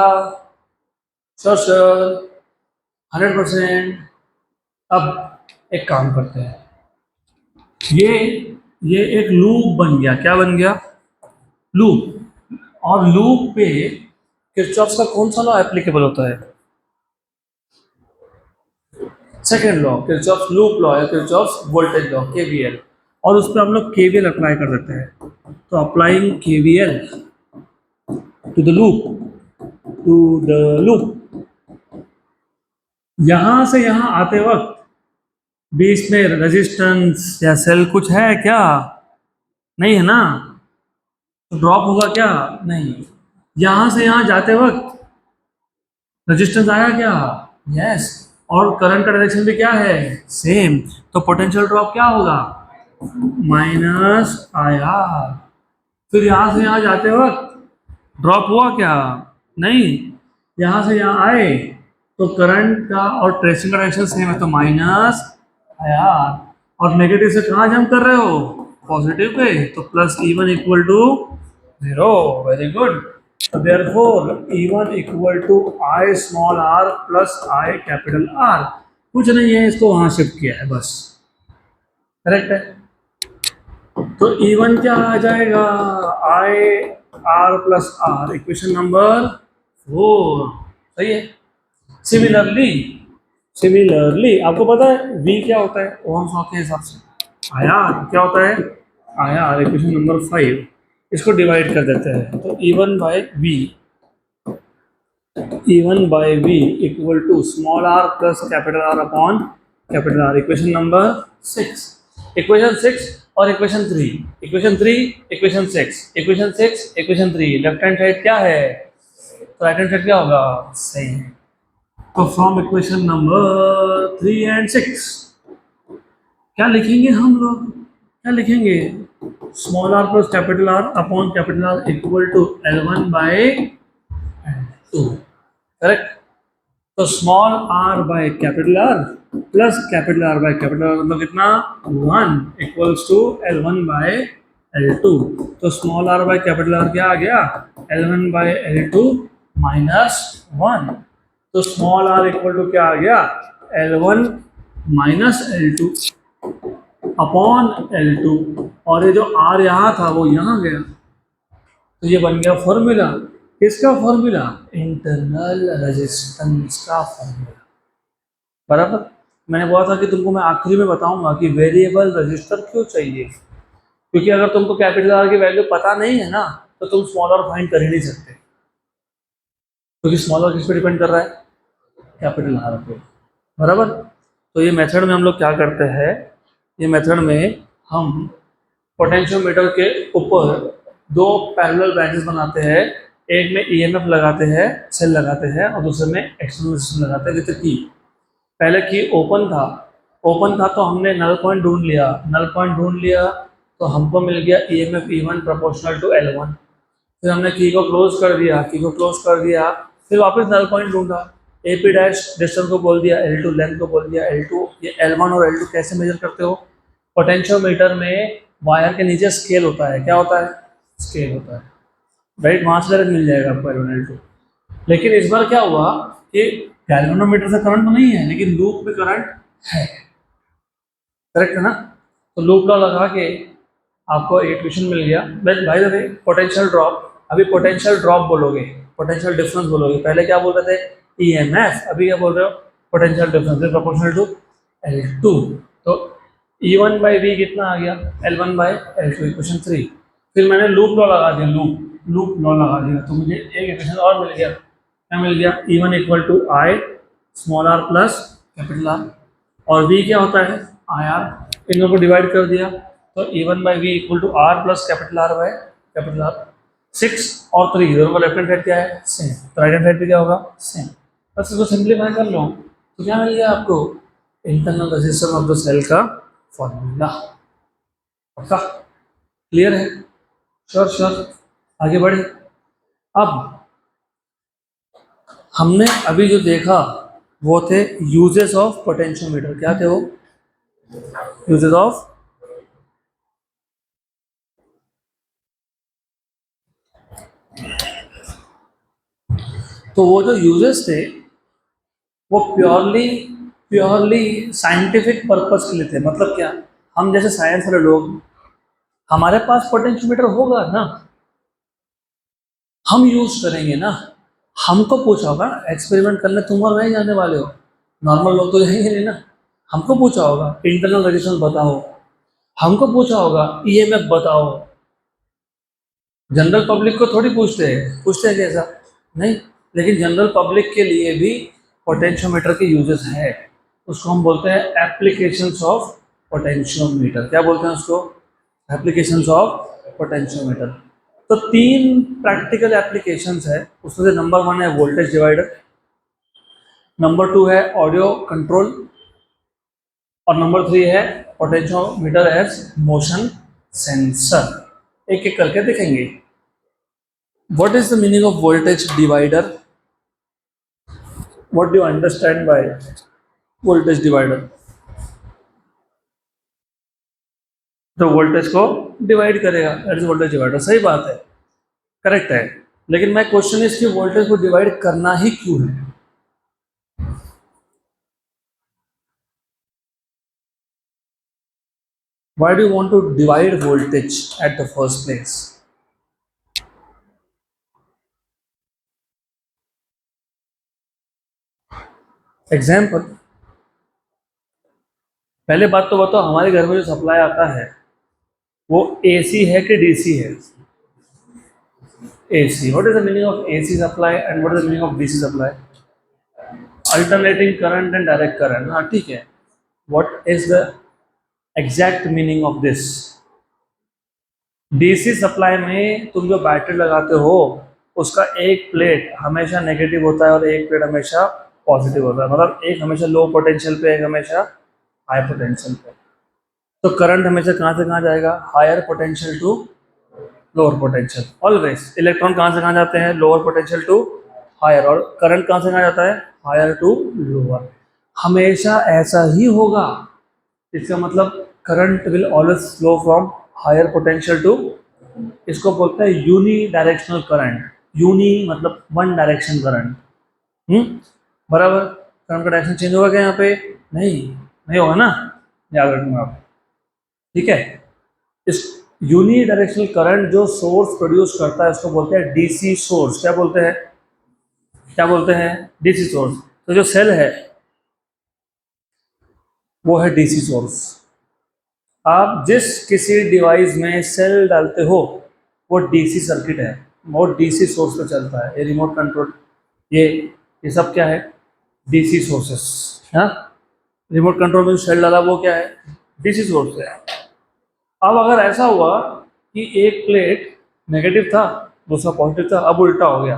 श्योर श्योर, 100%। अब एक काम करते हैं, ये ये एक लूप बन गया, क्या बन गया, लूप। और लूप पे किरचॉफ का कौन सा लॉ एप्लीकेबल होता है, second law, Kirchhoff loop law या किरचॉफ वोल्टेज लॉ, KVL। और उस पर हम लोग KVL अप्लाई कर देते हैं। तो applying KVL to the loop, यहां से यहां आते वक्त बीच में रेजिस्टेंस या सेल कुछ है क्या? नहीं है ना, तो ड्रॉप होगा क्या? नहीं। यहां से यहां जाते वक्त रेजिस्टेंस आया क्या? यस। और करंट का डायरेक्शन भी क्या है? सेम। तो पोटेंशियल ड्रॉप क्या होगा? -IR। फिर यहां से यहां जाते वक्त ड्रॉप हुआ क्या? नहीं। यहां से यहां आए तो करंट का और ट्रेसिंग का डायरेक्शन सेम है, तो -IR। और नेगेटिव से कहाँ जंप कर रहे हो? पॉजिटिव पे, तो +E1 equal to 0। Very good. So therefore E1 equal to I small r plus I capital R। कुछ नहीं है, इसको वहां शिफ्ट किया है बस। करेक्ट है। तो E1 क्या आ जाएगा? I R plus R, equation number 4। सही है। सिमिलरली आपको पता है V क्या होता है ओहम्स लॉ के हिसाब से? IR क्या होता है? IR, equation number 5। इसको डिवाइड कर देते हैं, तो E1 by V equal to small r plus capital R upon capital R, equation number 6। Equation 6 और equation 3, equation 3, equation 6, equation 6, equation 3, left hand side क्या है? तो राइट हैंड साइड क्या होगा? सेम। तो फ्रॉम इक्वेशन नंबर 3 एंड 6 क्या लिखेंगे हम लोग? क्या लिखेंगे? Small r plus capital R upon capital R equal to L1 by L2। Correct. तो small r by capital R plus capital R by capital R मतलब कितना? 1 equals to L1 by L2। तो small r by capital R क्या आ गया? L1 by L2 -1। तो small r equal to क्या आ गया? L1 minus L2 upon L2। और ये जो R यहाँ था वो यहाँ गया, तो ये बन गया फॉर्मूला। किसका फॉर्मूला? इंटरनल रेजिस्टेंस का फॉर्मूला। बराबर। मैंने बोला था कि तुमको मैं आखिरी में बताऊंगा कि वेरिएबल रजिस्टर क्यों चाहिए, क्योंकि अगर तुमको कैपिटल R की वैल्यू पता नहीं है ना, तो तुम स्मॉल r फाइंड कर ही नहीं सकते, क्योंकि स्मॉल r किस पे डिपेंड कर रहा है? कैपिटल R पे। बराबर। तो ये मेथड में हम लोग क्या करते हैं, ये मेथड में हम पोटेंशियोमीटर के ऊपर दो पैरेलल ब्रांचेस बनाते हैं। एक में EMF लगाते हैं, सेल लगाते हैं, और दूसरे में एक्सटर्नल रेजिस्टेंस लगाते हैं विद की। पहले की ओपन था तो हमने नल पॉइंट ढूंढ लिया तो हमको मिल गया EMF E1 proportional to L1। फिर हमने की को क्लोज कर दिया, फिर वापस नल पॉइंट ढूंढा, AP डैश डिस्टेंस को बोल दिया, L2 लेंथ को बोल दिया, L2। ये L1 और L2 कैसे मेजर करते हो? पोटेंशियोमीटर में वायर के नीचे स्केल होता है। क्या होता है? स्केल होता है, राइट। वहां से डायरेक्ट मिल जाएगा आपको L1 L2। लेकिन इस बार क्या हुआ कि गैल्वेनोमीटर से करंट तो नहीं है, लेकिन लूप में करंट है। करेक्ट है ना? तो लूप लॉ लगा के आपको इक्वेशन मिल गया। बट भाई द वे पोटेंशियल ड्रॉप, अभी पोटेंशियल ड्रॉप बोलोगे, पोटेंशियल डिफरेंस बोलोगे। पहले क्या बोल रहे थे? EMF। अभी क्या बोल रहे हो? Potential difference proportional to L2। तो E1 बाई V कितना आ गया? L1 by L2, equation 3। फिर मैंने लूप लॉ लगा दिया, लूप लॉ लगा दिया, तो मुझे एक इक्वेशन और मिल गया। क्या मिल गया? E1 equal to I small r plus capital R, और V क्या होता है? IR। इन लोगों को डिवाइड कर दिया, तो E1 by V equal to R plus capital R by capital R। 6 और 3 दोनों का लेफ्ट हैंड साइड क्या है? सेम। तो राइट हैंड साइड पे क्या होगा? सेम। बस इसको सिंप्लीफाई कर लो, तो क्या मिल गया आपको? Internal resistance of the cell का फॉर्मूला। पक्का? क्लियर है? श्योर। आगे बढ़े। अब हमने अभी जो देखा वो थे यूजेस ऑफ पोटेंशियोमीटर। क्या थे वो यूजेस ऑफ? तो वो जो यूजेस थे वो प्योरली साइंटिफिक पर्पस के लिए थे। मतलब क्या? हम जैसे साइंस वाले लोग, हमारे पास पोटेंशियोमीटर होगा ना, हम यूज करेंगे ना। हमको पूछा होगा एक्सपेरिमेंट करने, तुम और मैं ही जाने वाले हो, नॉर्मल लोग तो जाएंगे नहीं ना। हमको पूछा होगा इंटरनल रेजिस्टेंस बताओ, हमको पूछा होगा ईएमएफ बताओ, जनरल पब्लिक को थोड़ी पूछते हैं कैसा, नहीं। लेकिन जनरल पब्लिक के लिए भी पोटेंशियोमीटर के यूजेस है, उसको हम बोलते हैं एप्लीकेशंस ऑफ पोटेंशियोमीटर। क्या बोलते हैं उसको? Applications of potentiometer. तो 3 प्रैक्टिकल एप्लीकेशंस है, उसमें से नंबर 1 है वोल्टेज डिवाइडर, नंबर 2 है ऑडियो कंट्रोल, और नंबर 3 है पोटेंशियोमीटर एज मोशन सेंसर। एक एक करके देखेंगे। What is the meaning of voltage divider? What do you understand by voltage divider? तो वोल्टेज को डिवाइड करेगा, दैट इज वोल्टेज डिवाइडर। सही बात है, करेक्ट है। लेकिन मैं क्वेश्चन इज कि वोल्टेज को डिवाइड करना ही क्यों है? Why do you want to divide voltage at the first place? Example, पहले बात तो बताओ, हमारे घर में जो सप्लाई आता है वो एसी है कि डीसी है? AC. What is the meaning of AC supply and what is the meaning of DC supply? Alternating current and direct current. हाँ ठीक है. What is the exact meaning of this? DC supply में तुम जो battery लगाते हो उसका एक प्लेट हमेशा नेगेटिव होता है और एक प्लेट हमेशा पॉजिटिव होता है, मतलब एक हमेशा लो पोटेंशियल पे, एक हमेशा हाई पोटेंशियल पे। तो करंट हमेशा कहाँ से कहाँ जाएगा? Higher potential to lower potential. Always electron कहाँ से कहाँ जाते हैं? Lower potential to higher. और करंट कहाँ से कहाँ जाता है? Higher to lower. हमेशा ऐसा ही होगा, इसका मतलब current will always flow from higher potential to, इसको बोलते हैं यूनी डायरेक्शनल करंट। यूनी मतलब वन डायरेक्शन करंट। बराबर। करंट का डायरेक्शन चेंज होगा क्या यहाँ पे? नहीं होगा ना, याद रखूंगा आप, ठीक है। इस यूनी डायरेक्शनल करंट जो सोर्स प्रोड्यूस करता है उसको बोलते हैं डीसी सोर्स। क्या बोलते हैं? क्या बोलते हैं? DC source. तो जो सेल है वो है डीसी सोर्स। आप जिस किसी डिवाइस में सेल डालते हो वो डीसी सर्किट है, वो डीसी सोर्स पे चलता है। ये रिमोट कंट्रोल, ये सब क्या है? DC sources. हाँ, रिमोट कंट्रोल में सेल डाला वो क्या है? डीसी सोर्स है। अब अगर ऐसा हुआ कि एक प्लेट नेगेटिव था, दूसरा पॉजिटिव था, अब उल्टा हो गया,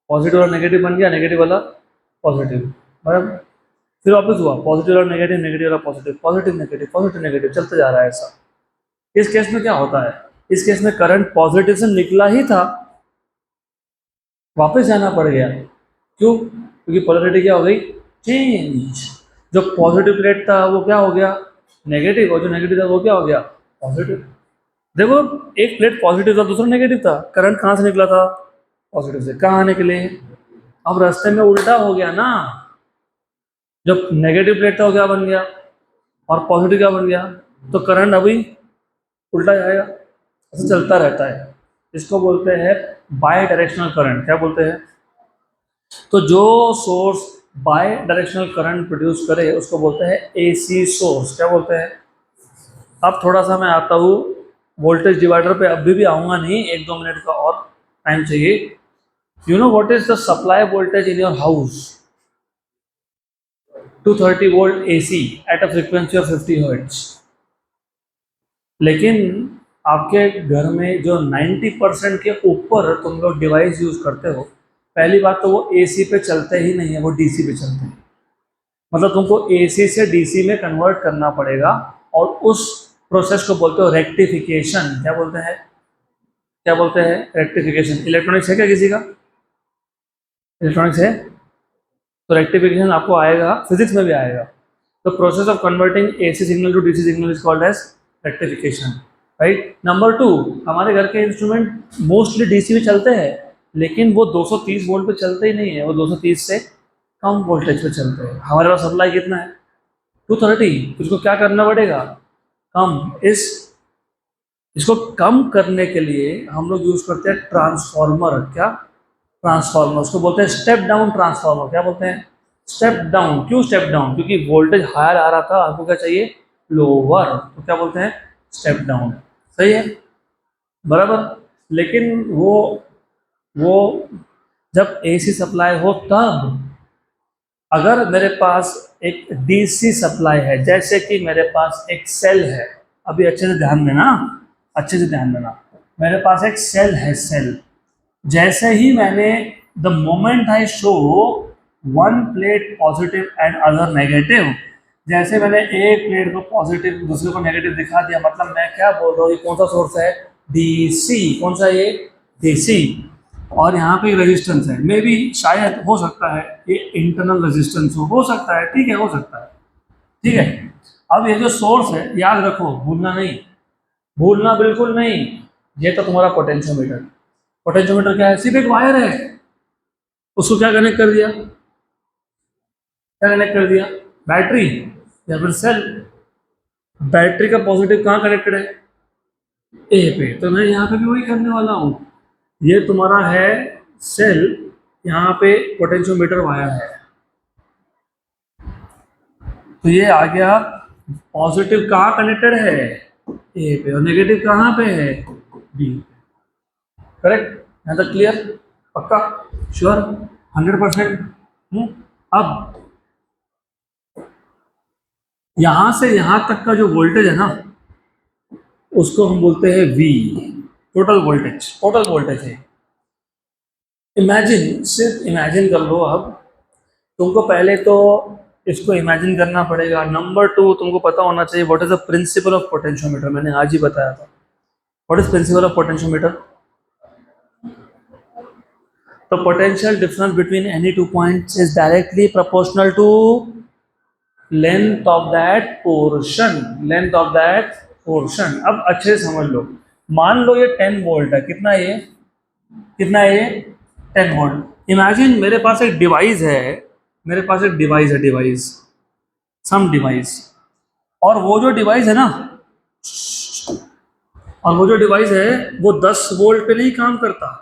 पॉजिटिव वाला नेगेटिव बन गया, नेगेटिव वाला पॉजिटिव, बराबर। फिर वापस हुआ पॉजिटिव वाला नेगेटिव, नेगेटिव वाला positive, positive negative, positive negative, चलते जा रहा है ऐसा। इस केस में क्या होता है? इस केस में करंट पॉजिटिव से निकला ही था, वापस जाना पड़ गया। क्यों? क्योंकि पोलैरिटी क्या हो गई? चेंज। जो पॉजिटिव प्लेट था वो क्या हो गया? नेगेटिव, और जो नेगेटिव था वो क्या हो गया? पॉजिटिव। देखो, एक प्लेट पॉजिटिव था, दूसरा नेगेटिव था, करंट कहाँ से निकला था? पॉजिटिव से। कहाँ निकले? अब रास्ते में उल्टा हो गया ना, जब नेगेटिव प्लेट था वो क्या बन गया और पॉजिटिव क्या बन गया, तो करंट अभी उल्टा जाएगा। ऐसा चलता रहता है, इसको बोलते हैं बाय डायरेक्शनल करंट। क्या बोलते हैं? तो जो source bidirectional current produce करे उसको बोलते हैं एसी सोर्स। क्या बोलते हैं? अब थोड़ा सा मैं आता हूँ वोल्टेज डिवाइडर पे, अभी भी आऊँगा नहीं, 1-2 मिनट का और टाइम चाहिए। You know what is the supply voltage in your house? 230 volt AC at a frequency of 50 hertz. लेकिन आपके घर में जो 90% के ऊपर तुम लोग डिवाइस यूज करते हो, पहली बात तो वो AC पे चलते ही नहीं है, वो DC पे चलते हैं। मतलब तुमको AC से DC में कन्वर्ट करना पड़ेगा, और उस प्रोसेस को बोलते हो रेक्टिफिकेशन। क्या बोलते हैं? क्या बोलते हैं? रेक्टिफिकेशन। इलेक्ट्रॉनिक्स है क्या किसी का? इलेक्ट्रॉनिक्स है तो रेक्टिफिकेशन आपको आएगा, फिजिक्स में भी आएगा। The process of converting AC signal to DC signal is called as rectification, right? Number 2, हमारे घर के इंस्ट्रूमेंट मोस्टली DC में चलते हैं, लेकिन वो 230 वोल्ट पे चलते ही नहीं है, वो 230 से कम वोल्टेज पे चलते हैं। हमारे पास सप्लाई कितना है? 230। उसको क्या करना पड़ेगा? कम। इसको कम करने के लिए हम लोग यूज करते हैं ट्रांसफॉर्मर। क्या? ट्रांसफॉर्मर। उसको बोलते हैं स्टेप डाउन ट्रांसफॉर्मर। क्या बोलते हैं? Step down. क्यों स्टेप डाउन? क्योंकि वोल्टेज हायर आ रहा था, आपको क्या चाहिए? लोअर, तो क्या बोलते हैं, स्टेप डाउन। सही है, बराबर। लेकिन वो जब एसी सप्लाई हो तब, अगर मेरे पास एक डीसी सप्लाई है, जैसे कि मेरे पास एक सेल है, अभी अच्छे से ध्यान देना, अच्छे से ध्यान देना, मेरे पास एक सेल है, सेल, जैसे ही मैंने, the moment I show one plate positive and other negative, जैसे मैंने एक प्लेट को पॉजिटिव दूसरे को नेगेटिव दिखा दिया, मतलब मैं क्या बोल रहा हूँ, ये कौन सा सोर्स है, डीसी, कौन सा ये, डीसी। और यहाँ पे रेजिस्टेंस है, मे बी शायद हो सकता है ये इंटरनल रेजिस्टेंस हो सकता है, ठीक है, हो सकता है, ठीक है। अब ये जो सोर्स है, याद रखो, भूलना नहीं, भूलना बिल्कुल नहीं, ये तो तुम्हारा पोटेंशियोमीटर, पोटेंशियोमीटर क्या है, सिर्फ एक वायर है, उसको क्या कनेक्ट कर दिया, क्या कनेक्ट कर दिया, बैटरी या फिर सेल। बैटरी का पॉजिटिव कहाँ कनेक्टेड है, ए पे, तो मैं यहाँ पे भी वही करने वाला हूँ, ये तुम्हारा है सेल, यहाँ पे पोटेंशियोमीटर वायर है, तो ये आ गया, पॉजिटिव कहाँ कनेक्टेड है, ए पे, और नेगेटिव कहाँ पे है, बी। करेक्ट, यहाँ तक क्लियर, पक्का, श्योर, 100%। अब यहाँ से यहाँ तक का जो वोल्टेज है ना, उसको हम बोलते हैं V, total voltage, total voltage है। इमेजिन, सिर्फ इमेजिन कर लो, अब तुमको पहले तो इसको इमेजिन करना पड़ेगा, नंबर 2 तुमको पता होना चाहिए what is the principle of potentiometer, मैंने आज ही बताया था, what is principle of potentiometer. The potential difference between any two points is directly proportional to length of that portion, length of that portion। अब अच्छे से समझ लो, मान लो ये 10 वोल्ट है, कितना ये, कितना ये, 10 वोल्ट। इमेजिन मेरे पास एक डिवाइस है, मेरे पास एक डिवाइस है, डिवाइस, सम डिवाइस, और वो जो डिवाइस है ना, और वो जो डिवाइस है वो 10 वोल्ट पे नहीं काम करता,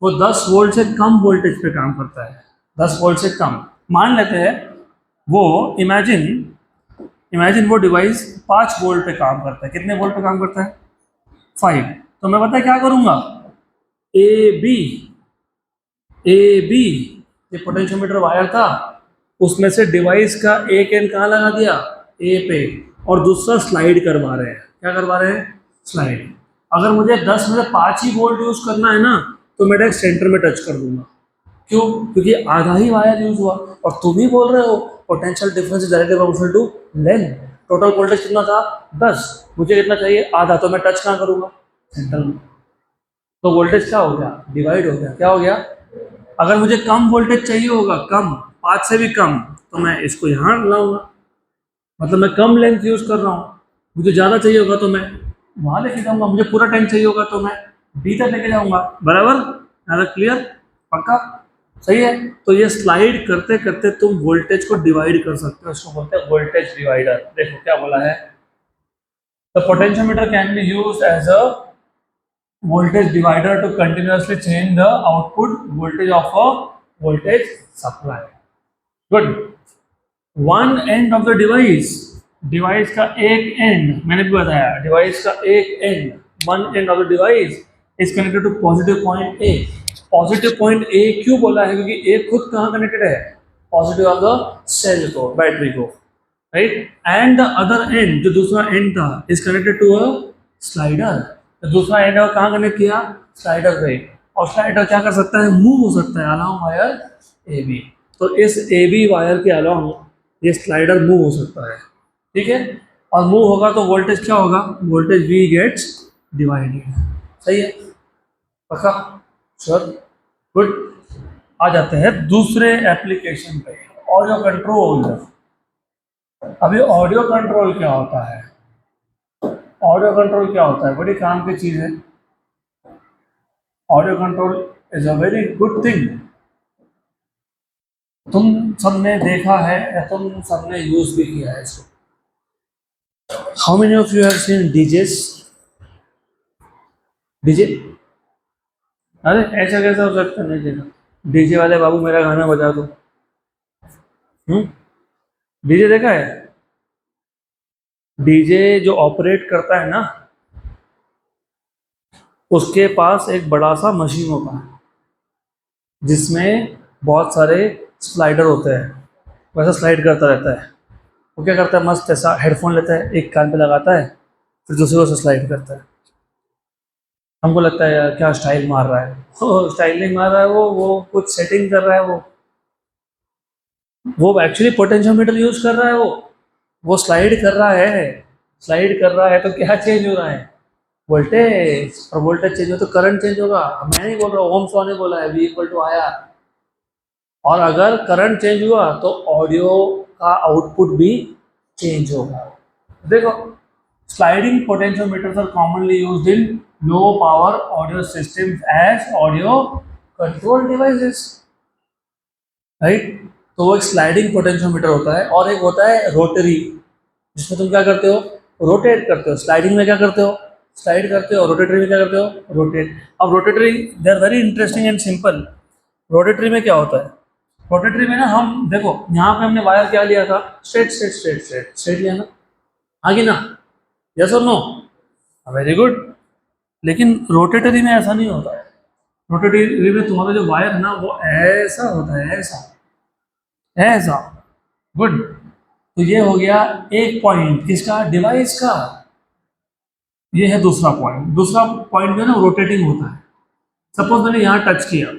वो 10 वोल्ट से कम वोल्टेज पे काम करता है, 10 वोल्ट से कम। मान लेते हैं वो, इमेजिन, इमेजिन वो डिवाइस 5 वोल्ट पे काम करता है, कितने वोल्ट पे काम करता है, 5। तो मैं पता है क्या करूँगा, ए बी, ए बी, ये पोटेंशियोमीटर वायर था, उसमें से डिवाइस का एक एंड कहाँ लगा दिया, ए पे, और दूसरा स्लाइड करवा रहे हैं, क्या करवा रहे हैं, स्लाइड। अगर मुझे 10 में से 5 ही वोल्ट यूज करना है ना, तो मैं डायरेक्ट सेंटर में टच कर दूंगा, क्यों, क्योंकि आधा ही वायर यूज हुआ, और तुम ही बोल रहे हो potential difference is directly proportional to length, total voltage कितना था, 10, मुझे कितना चाहिए, आधा, तो मैं टच कहाँ करूंगा, सेंटर में, तो वोल्टेज क्या हो गया, डिवाइड हो गया, क्या हो गया। अगर मुझे कम वोल्टेज चाहिए होगा, कम, 5 से भी कम, तो मैं इसको यहाँ लाऊंगा, मतलब मैं कम लेंथ यूज कर रहा हूँ। मुझे ज़्यादा चाहिए होगा तो मैं वहाँ लेके जाऊंगा, मुझे पूरा टाइम चाहिए होगा तो मैं बी तक लेके जाऊंगा, बराबर, ज़्यादा क्लियर, पक्का, सही है। तो ये स्लाइड करते करते तुम वोल्टेज को डिवाइड कर सकते हो, इसको बोलते हैं वोल्टेज डिवाइडर। देखो क्या बोला है, the potentiometer can be used as a voltage divider to continuously change the output voltage of a voltage supply। Good। One end of the device, device का एक एंड, मैंने भी बताया, डिवाइस का एक end, one end of the device is connected to positive point A. Positive point A क्यों बोला है, क्योंकि ए खुद कहाँ कनेक्टेड है, पॉजिटिव ऑफ द सेल को, बैटरी को, right. And the other end, जो दूसरा एंड था, is connected to a slider, तो दूसरा एंड कहाँ कनेक्ट किया, स्लाइडर पे, और स्लाइडर क्या कर सकता है, मूव हो सकता है अलोंग वायर ए बी। तो इस ए बी वायर के अलोंग ये स्लाइडर मूव हो सकता है, ठीक है, और मूव होगा तो वोल्टेज क्या होगा, वोल्टेज वी गेट्स डिवाइडेड, सही है, पक्का, श्योर, गुड। आ जाते हैं दूसरे एप्लीकेशन पे, ऑडियो कंट्रोल। अभी ऑडियो कंट्रोल क्या होता है, ऑडियो कंट्रोल क्या होता है, बड़ी काम की चीज़ है। Audio control is a very good thing, तुम सबने देखा है या तुम सबने यूज भी किया है इसको। How many of you have seen DJs, DJ, अरे ऐसा कैसा हो सकता है, नहीं देखा, डीजे वाले बाबू मेरा गाना बजा दो, डीजे देखा है, डीजे जो ऑपरेट करता है ना, उसके पास एक बड़ा सा मशीन होता है जिसमें बहुत सारे स्लाइडर होते हैं, वैसा स्लाइड करता रहता है। वो क्या करता है, मस्त ऐसा हेडफोन लेता है, एक कान पे लगाता है, फिर दूसरे को से स्लाइड करता है। हमको लगता है यार क्या स्टाइल मार रहा है, वो स्टाइल नहीं मार रहा है, वो कुछ सेटिंग कर रहा है। वो एक्चुअली पोटेंशियोमीटर यूज कर रहा है। वो स्लाइड कर रहा है। स्लाइड कर रहा है तो क्या चेंज हो रहा है, वोल्टेज। और वोल्टेज चेंज हो तो करंट चेंज होगा। मैं नहीं बोल रहा, ओम्स लॉ ने बोला है, V इक्वल टू आया। और अगर करंट चेंज हुआ तो ऑडियो का आउटपुट भी चेंज होगा। देखो, sliding potentiometers are commonly used in low power audio systems as audio control devices, right. तो वो एक स्लाइडिंग पोटेंशियोमीटर होता है, और एक होता है रोटरी, जिसमें तुम क्या करते हो, रोटेट करते हो। स्लाइडिंग में क्या करते हो, स्लाइड करते हो। रोटेटरी में क्या करते हो, रोटेट। अब rotary, they are very interesting and simple. Rotary में क्या होता है, रोटेटरी में ना, हम देखो यहाँ पे हमने वायर क्या लिया था, straight straight straight straight straight लिया ना, आगे ना, यस और नो, वेरी गुड। लेकिन रोटेटरी में ऐसा नहीं होता है। रोटेटरी में तुम्हारा जो वायर है ना, वो ऐसा होता है, ऐसा ऐसा। गुड। तो ये हो गया एक पॉइंट किसका, डिवाइस का। ये है दूसरा पॉइंट। दूसरा पॉइंट जो है ना, रोटेटिंग होता है। सपोज मैंने यहाँ टच किया,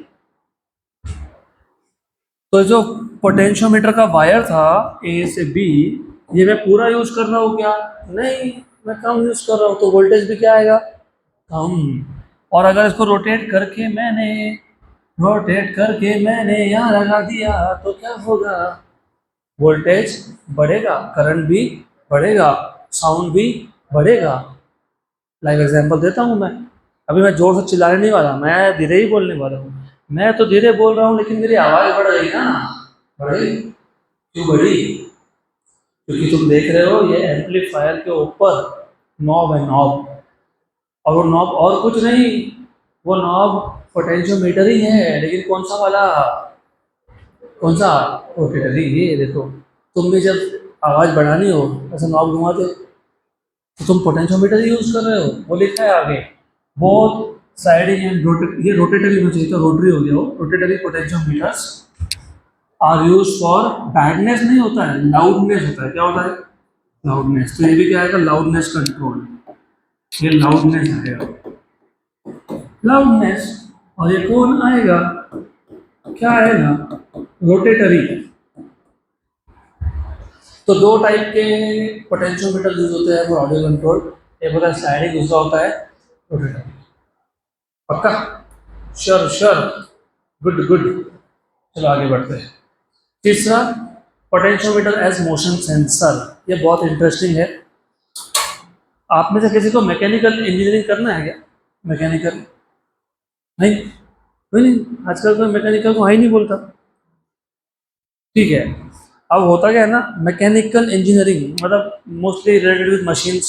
तो जो पोटेंशियोमीटर का वायर था ए से बी, ये मैं पूरा यूज कर रहा हूँ क्या, नहीं, मैं कम यूज कर रहा हूँ, तो वोल्टेज भी क्या आएगा, कम। और अगर इसको रोटेट करके मैंने यहाँ लगा दिया तो क्या होगा, वोल्टेज बढ़ेगा, करंट भी बढ़ेगा, साउंड भी बढ़ेगा। लाइव एग्जांपल देता हूँ मैं। अभी मैं जोर से चिल्लाने नहीं वाला, मैं धीरे ही बोलने वाला हूँ। मैं तो धीरे बोल रहा हूँ, लेकिन मेरी आवाज़ बढ़ रही ना, बढ़ रही। क्यों बढ़ी, क्योंकि तुम देख रहे हो ये एम्पलीफायर के ऊपर नॉब है, नॉब। और वो नॉब और कुछ नहीं, वो नॉब पोटेंशियोमीटर ही है, लेकिन कौन सा वाला, कौन सा, पोटेंशियोमीटर ही। ये देखो, तुम भी जब आवाज़ बढ़ानी हो ऐसा नॉब घुमाते हो, तो तुम पोटेंशियोमीटर ही यूज कर रहे हो। वो लिखा है आगे, बोथ साइडिंग एंड रोटेट, ये रोटेटरी होना चाहिए, तो रोटरी हो गया वो। Rotatory potentiometers are use for, बैडनेस नहीं होता है, लाउडनेस होता है। क्या होता है, लाउडनेस। तो ये भी क्या आएगा, लाउडनेस कंट्रोल। ये लाउडनेस आएगा, लाउडनेस। और ये कौन आएगा, क्या आएगा, रोटेटरी। तो दो टाइप के पोटेंशियोमीटर यूज होते हैं फॉर ऑडियो कंट्रोल। एक होता है स्लाइडिंग, दूसरा होता है रोटेटरी। पक्का, श्योर श्योर, गुड गुड। चलो आगे बढ़ते हैं। तीसरा, पोटेंशियोमीटर एज मोशन सेंसर। ये बहुत इंटरेस्टिंग है। आप में से किसी को मैकेनिकल इंजीनियरिंग करना है क्या, मैकेनिकल, नहीं, कोई नहीं, आजकल कोई मैकेनिकल को ही नहीं बोलता। ठीक है। अब होता क्या है ना, मैकेनिकल इंजीनियरिंग मतलब mostly related with machines,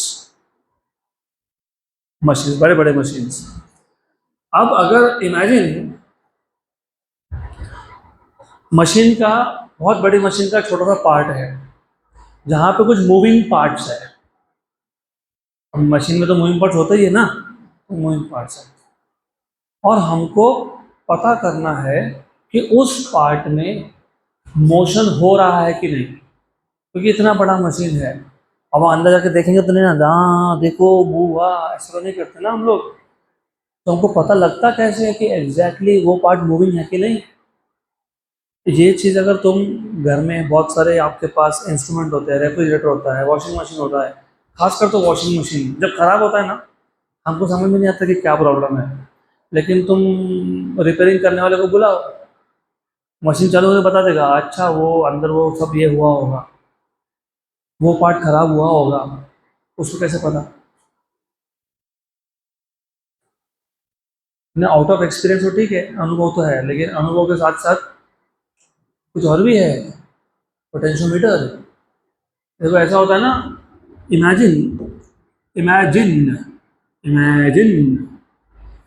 machine, बड़े बड़े मशीन्स। अब अगर इमेजिन, मशीन का, बहुत बड़ी मशीन का छोटा सा पार्ट है जहाँ पे कुछ मूविंग पार्ट्स है। अब मशीन में तो मूविंग पार्ट्स होता ही है ना, तो मूविंग पार्ट्स है। और हमको पता करना है कि उस पार्ट में मोशन हो रहा है कि नहीं, क्योंकि इतना बड़ा मशीन है। अब अंदर जाके देखेंगे तो नहीं ना, हाँ देखो मूव हुआ, ऐसा तो नहीं करते ना हम लोग। तो हमको पता लगता कैसे है कि एग्जैक्टली वो पार्ट मूविंग है कि नहीं। ये चीज़ अगर तुम घर में, बहुत सारे आपके पास इंस्ट्रूमेंट होते हैं, रेफ्रिजरेटर होता है, वॉशिंग मशीन होता है, खासकर तो वॉशिंग मशीन जब खराब होता है ना, हमको समझ में नहीं आता कि क्या प्रॉब्लम है। लेकिन तुम रिपेयरिंग करने वाले को बुलाओ, मशीन चालू होकर बता देगा, अच्छा वो अंदर वो सब ये हुआ होगा, वो पार्ट खराब हुआ होगा। उसको कैसे पता, ना आउट ऑफ एक्सपीरियंस हो, ठीक है, अनुभव तो है, लेकिन अनुभव के साथ साथ कुछ और भी है, पोटेंशियोमीटर। देखो ऐसा होता है ना, इमेजिन, इमेजिन, इमेजिन,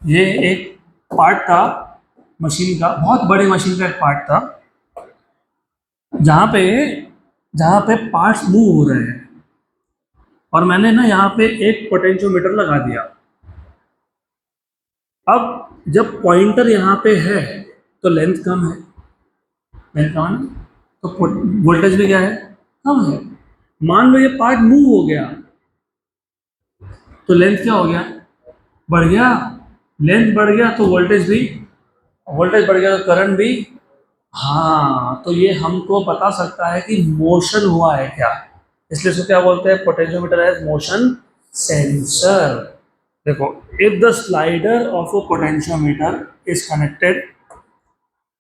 ये एक पार्ट था मशीन का, बहुत बड़ी मशीन का एक पार्ट था, जहाँ पे जहाँ पे पार्ट्स मूव हो रहे हैं। और मैंने ना यहाँ पे एक पोटेंशियोमीटर लगा दिया। अब जब पॉइंटर यहाँ पे है तो लेंथ कम है, लेंथ कम है ना? तो वोल्टेज भी क्या है, कम है। मान लो ये पार्ट मूव हो गया तो लेंथ क्या हो गया, बढ़ गया। लेंथ बढ़ गया तो वोल्टेज भी, वोल्टेज बढ़ गया तो करंट भी। हाँ, तो ये हमको बता सकता है कि मोशन हुआ है क्या, इसलिए इसको क्या बोलते हैं, पोटेंशियोमीटर एज मोशन सेंसर। देखो, if the slider of a potentiometer is connected,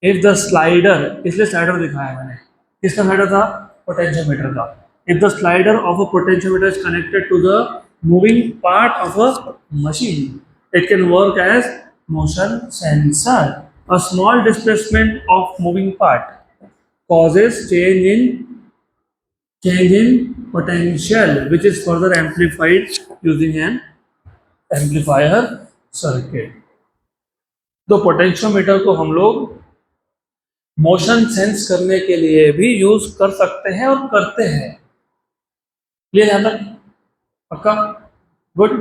if the slider, इसलिए स्लाइडर दिखाया मैंने, किसका स्लाइडर था, पोटेंशियोमीटर का। If the slider of a potentiometer is connected to the moving part of a machine, it can work as motion sensor. A small displacement of moving part causes change in potential, which is further amplified using an amplifier circuit. तो potentiometer को हम लोग motion sense करने के लिए भी use कर सकते हैं और करते हैं। क्लियर यहां तक, पक्का, गुड।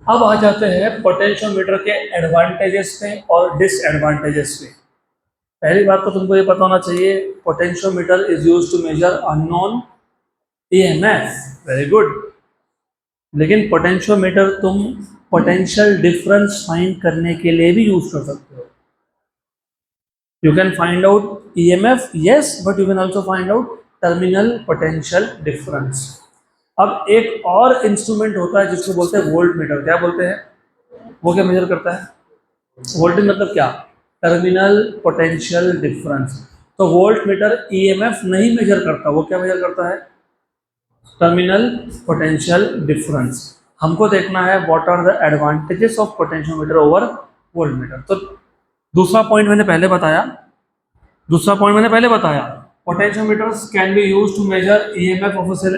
अब आ जाते हैं पोटेंशियोमीटर के एडवांटेजेस पे और डिसएडवांटेजेस पे। पहली बात तो तुमको ये पता होना चाहिए, potentiometer is used to measure unknown EMF, very good. लेकिन पोटेंशियोमीटर तुम पोटेंशियल डिफरेंस फाइंड करने के लिए भी यूज कर सकते हो। You can find out EMF, yes, but you can also find out terminal potential difference. अब एक और इंस्ट्रूमेंट होता है जिसको बोलते हैं वोल्ट मीटर। क्या बोलते हैं, वो क्या मेजर करता है, वोल्टेज मतलब क्या, टर्मिनल पोटेंशियल डिफरेंस। तो वोल्ट मीटर ईएमएफ नहीं मेजर करता, वो क्या मेजर करता है, टर्मिनल पोटेंशियल डिफरेंस। हमको देखना है what are the advantages of potentiometer over voltmeter. तो दूसरा पॉइंट मैंने पहले बताया, potentiometers can be used to measure EMF of a cell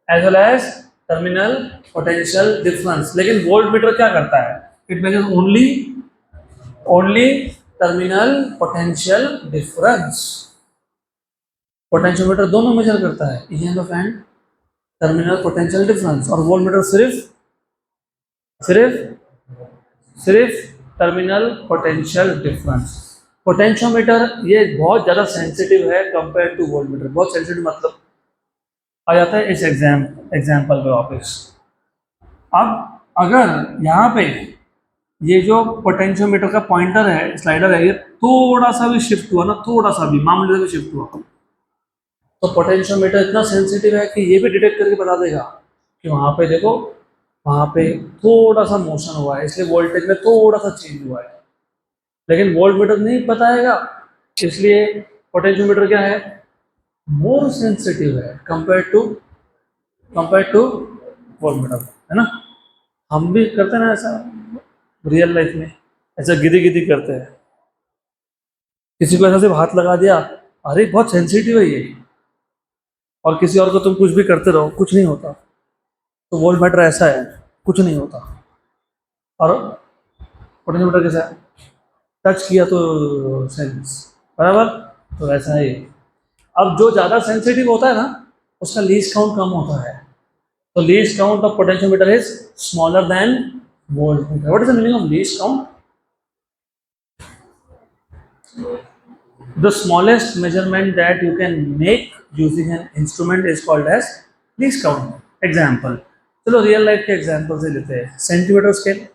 as well as terminal potential difference. लेकिन वोल्ट मीटर क्या करता है, it measures only terminal potential difference. Potentiometer दोनों मेजर करता है, EMF and terminal potential difference, और voltmeter सिर्फ terminal potential difference. Potentiometer ये बहुत ज़्यादा सेंसिटिव है कंपेयर टू वोल्ट मीटर। बहुत सेंसिटिव मतलब आ जाता है इस एग्जाम्पल पे वापस। अब अगर यहाँ पे ये जो पोटेंशियोमीटर का पॉइंटर है, स्लाइडर है, ये थोड़ा सा भी शिफ्ट हुआ ना, थोड़ा सा भी मामूली से शिफ्ट हुआ, तो पोटेंशियोमीटर इतना सेंसिटिव है कि ये भी डिटेक्ट करके बता देगा कि वहाँ पे देखो, वहाँ पे थोड़ा सा मोशन हुआ है, इसलिए वोल्टेज में थोड़ा सा चेंज हुआ है। लेकिन वोल्ट मीटर नहीं बताएगा, इसलिए पोटेंशियोमीटर क्या है, मोर सेंसिटिव है कंपेयर टू वोल्ट मीटर, है ना। हम भी करते हैं ना ऐसा रियल लाइफ में, ऐसा गिदी गिदी करते हैं, किसी को ऐसा सिर्फ हाथ लगा दिया, अरे बहुत सेंसिटिव है ये, और किसी और को तुम कुछ भी करते रहो, कुछ नहीं होता। तो वोल्ट मीटर ऐसा है, कुछ नहीं होता। और पोटेंशियोमीटर कैसा है, टच किया तो सेंस, बराबर, तो ऐसा ही। अब जो ज़्यादा सेंसिटिव होता है ना, उसका लीस्ट काउंट कम होता है। तो least count of potentiometer is smaller than volt meter. What is the meaning of least count? The smallest measurement that you can make using an instrument is called as least count. Example, चलो real life के example से लेते हैं। Centimetre scale,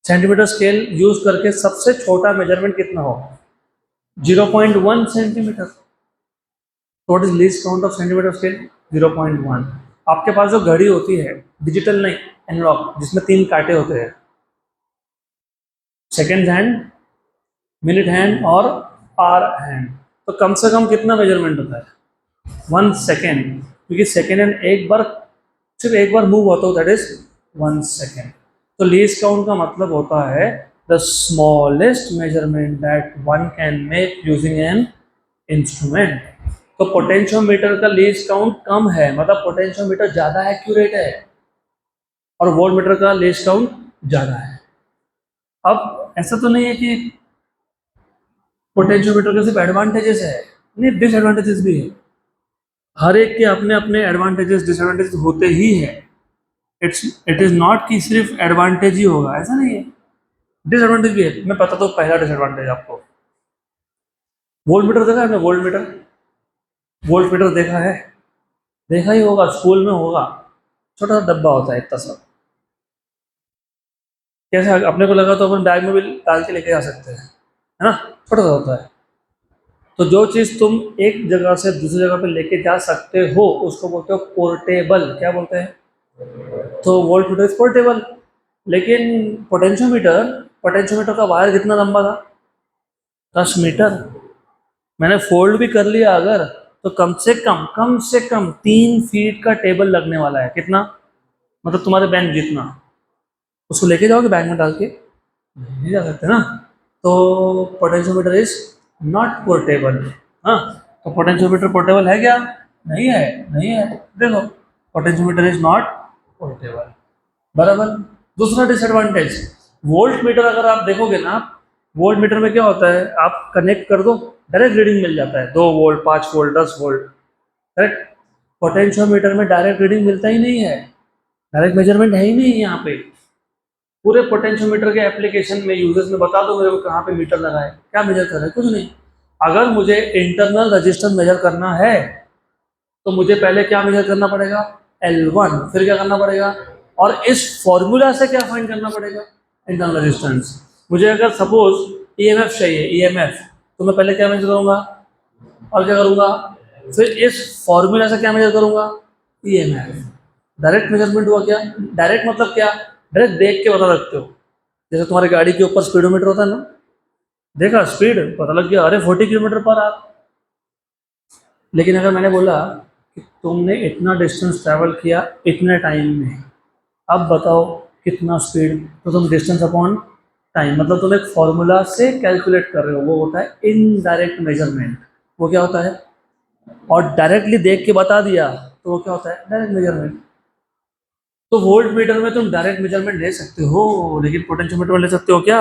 centimetre scale use करके सबसे छोटा measurement कितना हो, 0.1 centimetre. What is least count of centimetre scale, 0.1। आपके पास जो घड़ी होती है, डिजिटल नहीं, एनालॉग, जिसमें 3 कांटे होते हैं, सेकेंड हैंड, मिनट हैंड और आर हैंड, तो कम से कम कितना मेजरमेंट होता है, 1 सेकेंड, क्योंकि सेकेंड हैंड सिर्फ एक बार मूव होता है, दैट इज 1 सेकेंड। तो लीस्ट काउंट का मतलब होता है the smallest measurement that one can make using an instrument. तो पोटेंशियोमीटर का लीस्ट काउंट कम है, मतलब पोटेंशियोमीटर ज़्यादा एक्यूरेट है, और वोल्ट मीटर का लीस्ट काउंट ज़्यादा है। अब ऐसा तो नहीं है कि पोटेंशियोमीटर के सिर्फ एडवांटेजेस है, नहीं, डिसएडवांटेजेस भी है। हर एक के अपने अपने एडवांटेजेस डिसएडवांटेजेस होते ही है। इट इज नॉट कि सिर्फ एडवांटेज ही होगा, ऐसा नहीं है, डिसएडवांटेज भी है। मैं बताता हूँ पहला डिसएडवांटेज आपको। वोल्ट मीटर देखा है आपने? वोल्ट मीटर, वोल्ट मीटर देखा है? देखा ही होगा, स्कूल में होगा। छोटा सा डब्बा होता है इतना सा, कैसे अपने को लगा तो अपन बैग में भी डाल के लेके जा सकते हैं, है ना? छोटा सा होता है। तो जो चीज़ तुम एक जगह से दूसरी जगह पे लेके जा सकते हो उसको बोलते हो पोर्टेबल। क्या बोलते हैं? तो वोल्ट मीटर इज पोर्टेबल। लेकिन पोटेंशियोमीटर, पोटेंशियोमीटर का वायर कितना लंबा था? 10 मीटर। मैंने फोल्ड भी कर लिया अगर, तो कम से कम 3 फीट का टेबल लगने वाला है। कितना? मतलब तुम्हारे बैंक जितना। उसको लेके जाओगे बैग में डाल के? नहीं जा सकते ना। तो पोटेंशियोमीटर इज नॉट पोर्टेबल। हाँ, तो पोटेंशियोमीटर पोर्टेबल है क्या? नहीं है, नहीं है। देखो, पोटेंशियोमीटर इज नॉट पोर्टेबल। बराबर। दूसरा डिसएडवांटेज, वोल्ट मीटर अगर आप देखोगे ना, वोल्ट मीटर में क्या होता है, आप कनेक्ट कर दो, डायरेक्ट रीडिंग मिल जाता है, 2 volt, 5 volt, 10 volt. Correct. Potentiometer में डायरेक्ट रीडिंग मिलता ही नहीं है, डायरेक्ट मेजरमेंट है ही नहीं यहाँ पे। पूरे पोटेंशियोमीटर के एप्लीकेशन में यूजर्स में बता दो मेरे को कहाँ पे मीटर लगा है, क्या मेजर कर रहा है? कुछ नहीं। अगर मुझे इंटरनल रजिस्टेंस मेजर करना है तो मुझे पहले क्या मेजर करना पड़ेगा? L1। फिर क्या करना पड़ेगा? और इस फॉर्मूला से क्या फाइंड करना पड़ेगा? Internal resistance. मुझे अगर सपोज ईएमएफ चाहिए, ईएमएफ, तो मैं पहले क्या मेजर करूंगा और क्या करूंगा? फिर इस फॉर्मूला से क्या मेजर करूंगा? ईएमएफ। डायरेक्ट मेजरमेंट हुआ क्या? डायरेक्ट मतलब क्या? डायरेक्ट देख के बता सकते हो। जैसे तुम्हारी गाड़ी के ऊपर स्पीडोमीटर होता है ना, देखा स्पीड, पता लग गया, अरे 40 किलोमीटर पर आवर। लेकिन अगर मैंने बोला कि तुमने इतना डिस्टेंस ट्रैवल किया इतने टाइम में, अब बताओ कितना स्पीड, तो तुम डिस्टेंस अपॉन टाइम, मतलब तुम एक फॉर्मूला से कैलकुलेट कर रहे हो, वो होता है इनडायरेक्ट मेजरमेंट। वो क्या होता है? और डायरेक्टली देख के बता दिया तो वो क्या होता है? Direct measurement. तो वोल्ट मीटर में तुम डायरेक्ट मेजरमेंट ले सकते हो, लेकिन पोटेंशियोमीटर में ले सकते हो क्या?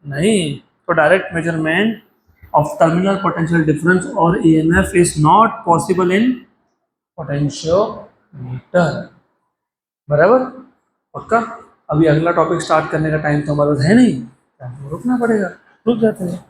नहीं। तो direct measurement of terminal potential difference और EMF is not possible in potentiometer. बराबर? पक्का? अभी अगला टॉपिक स्टार्ट करने का टाइम तो हमारे पास है नहीं, टाइम तो रुकना पड़ेगा, रुक जाते हैं।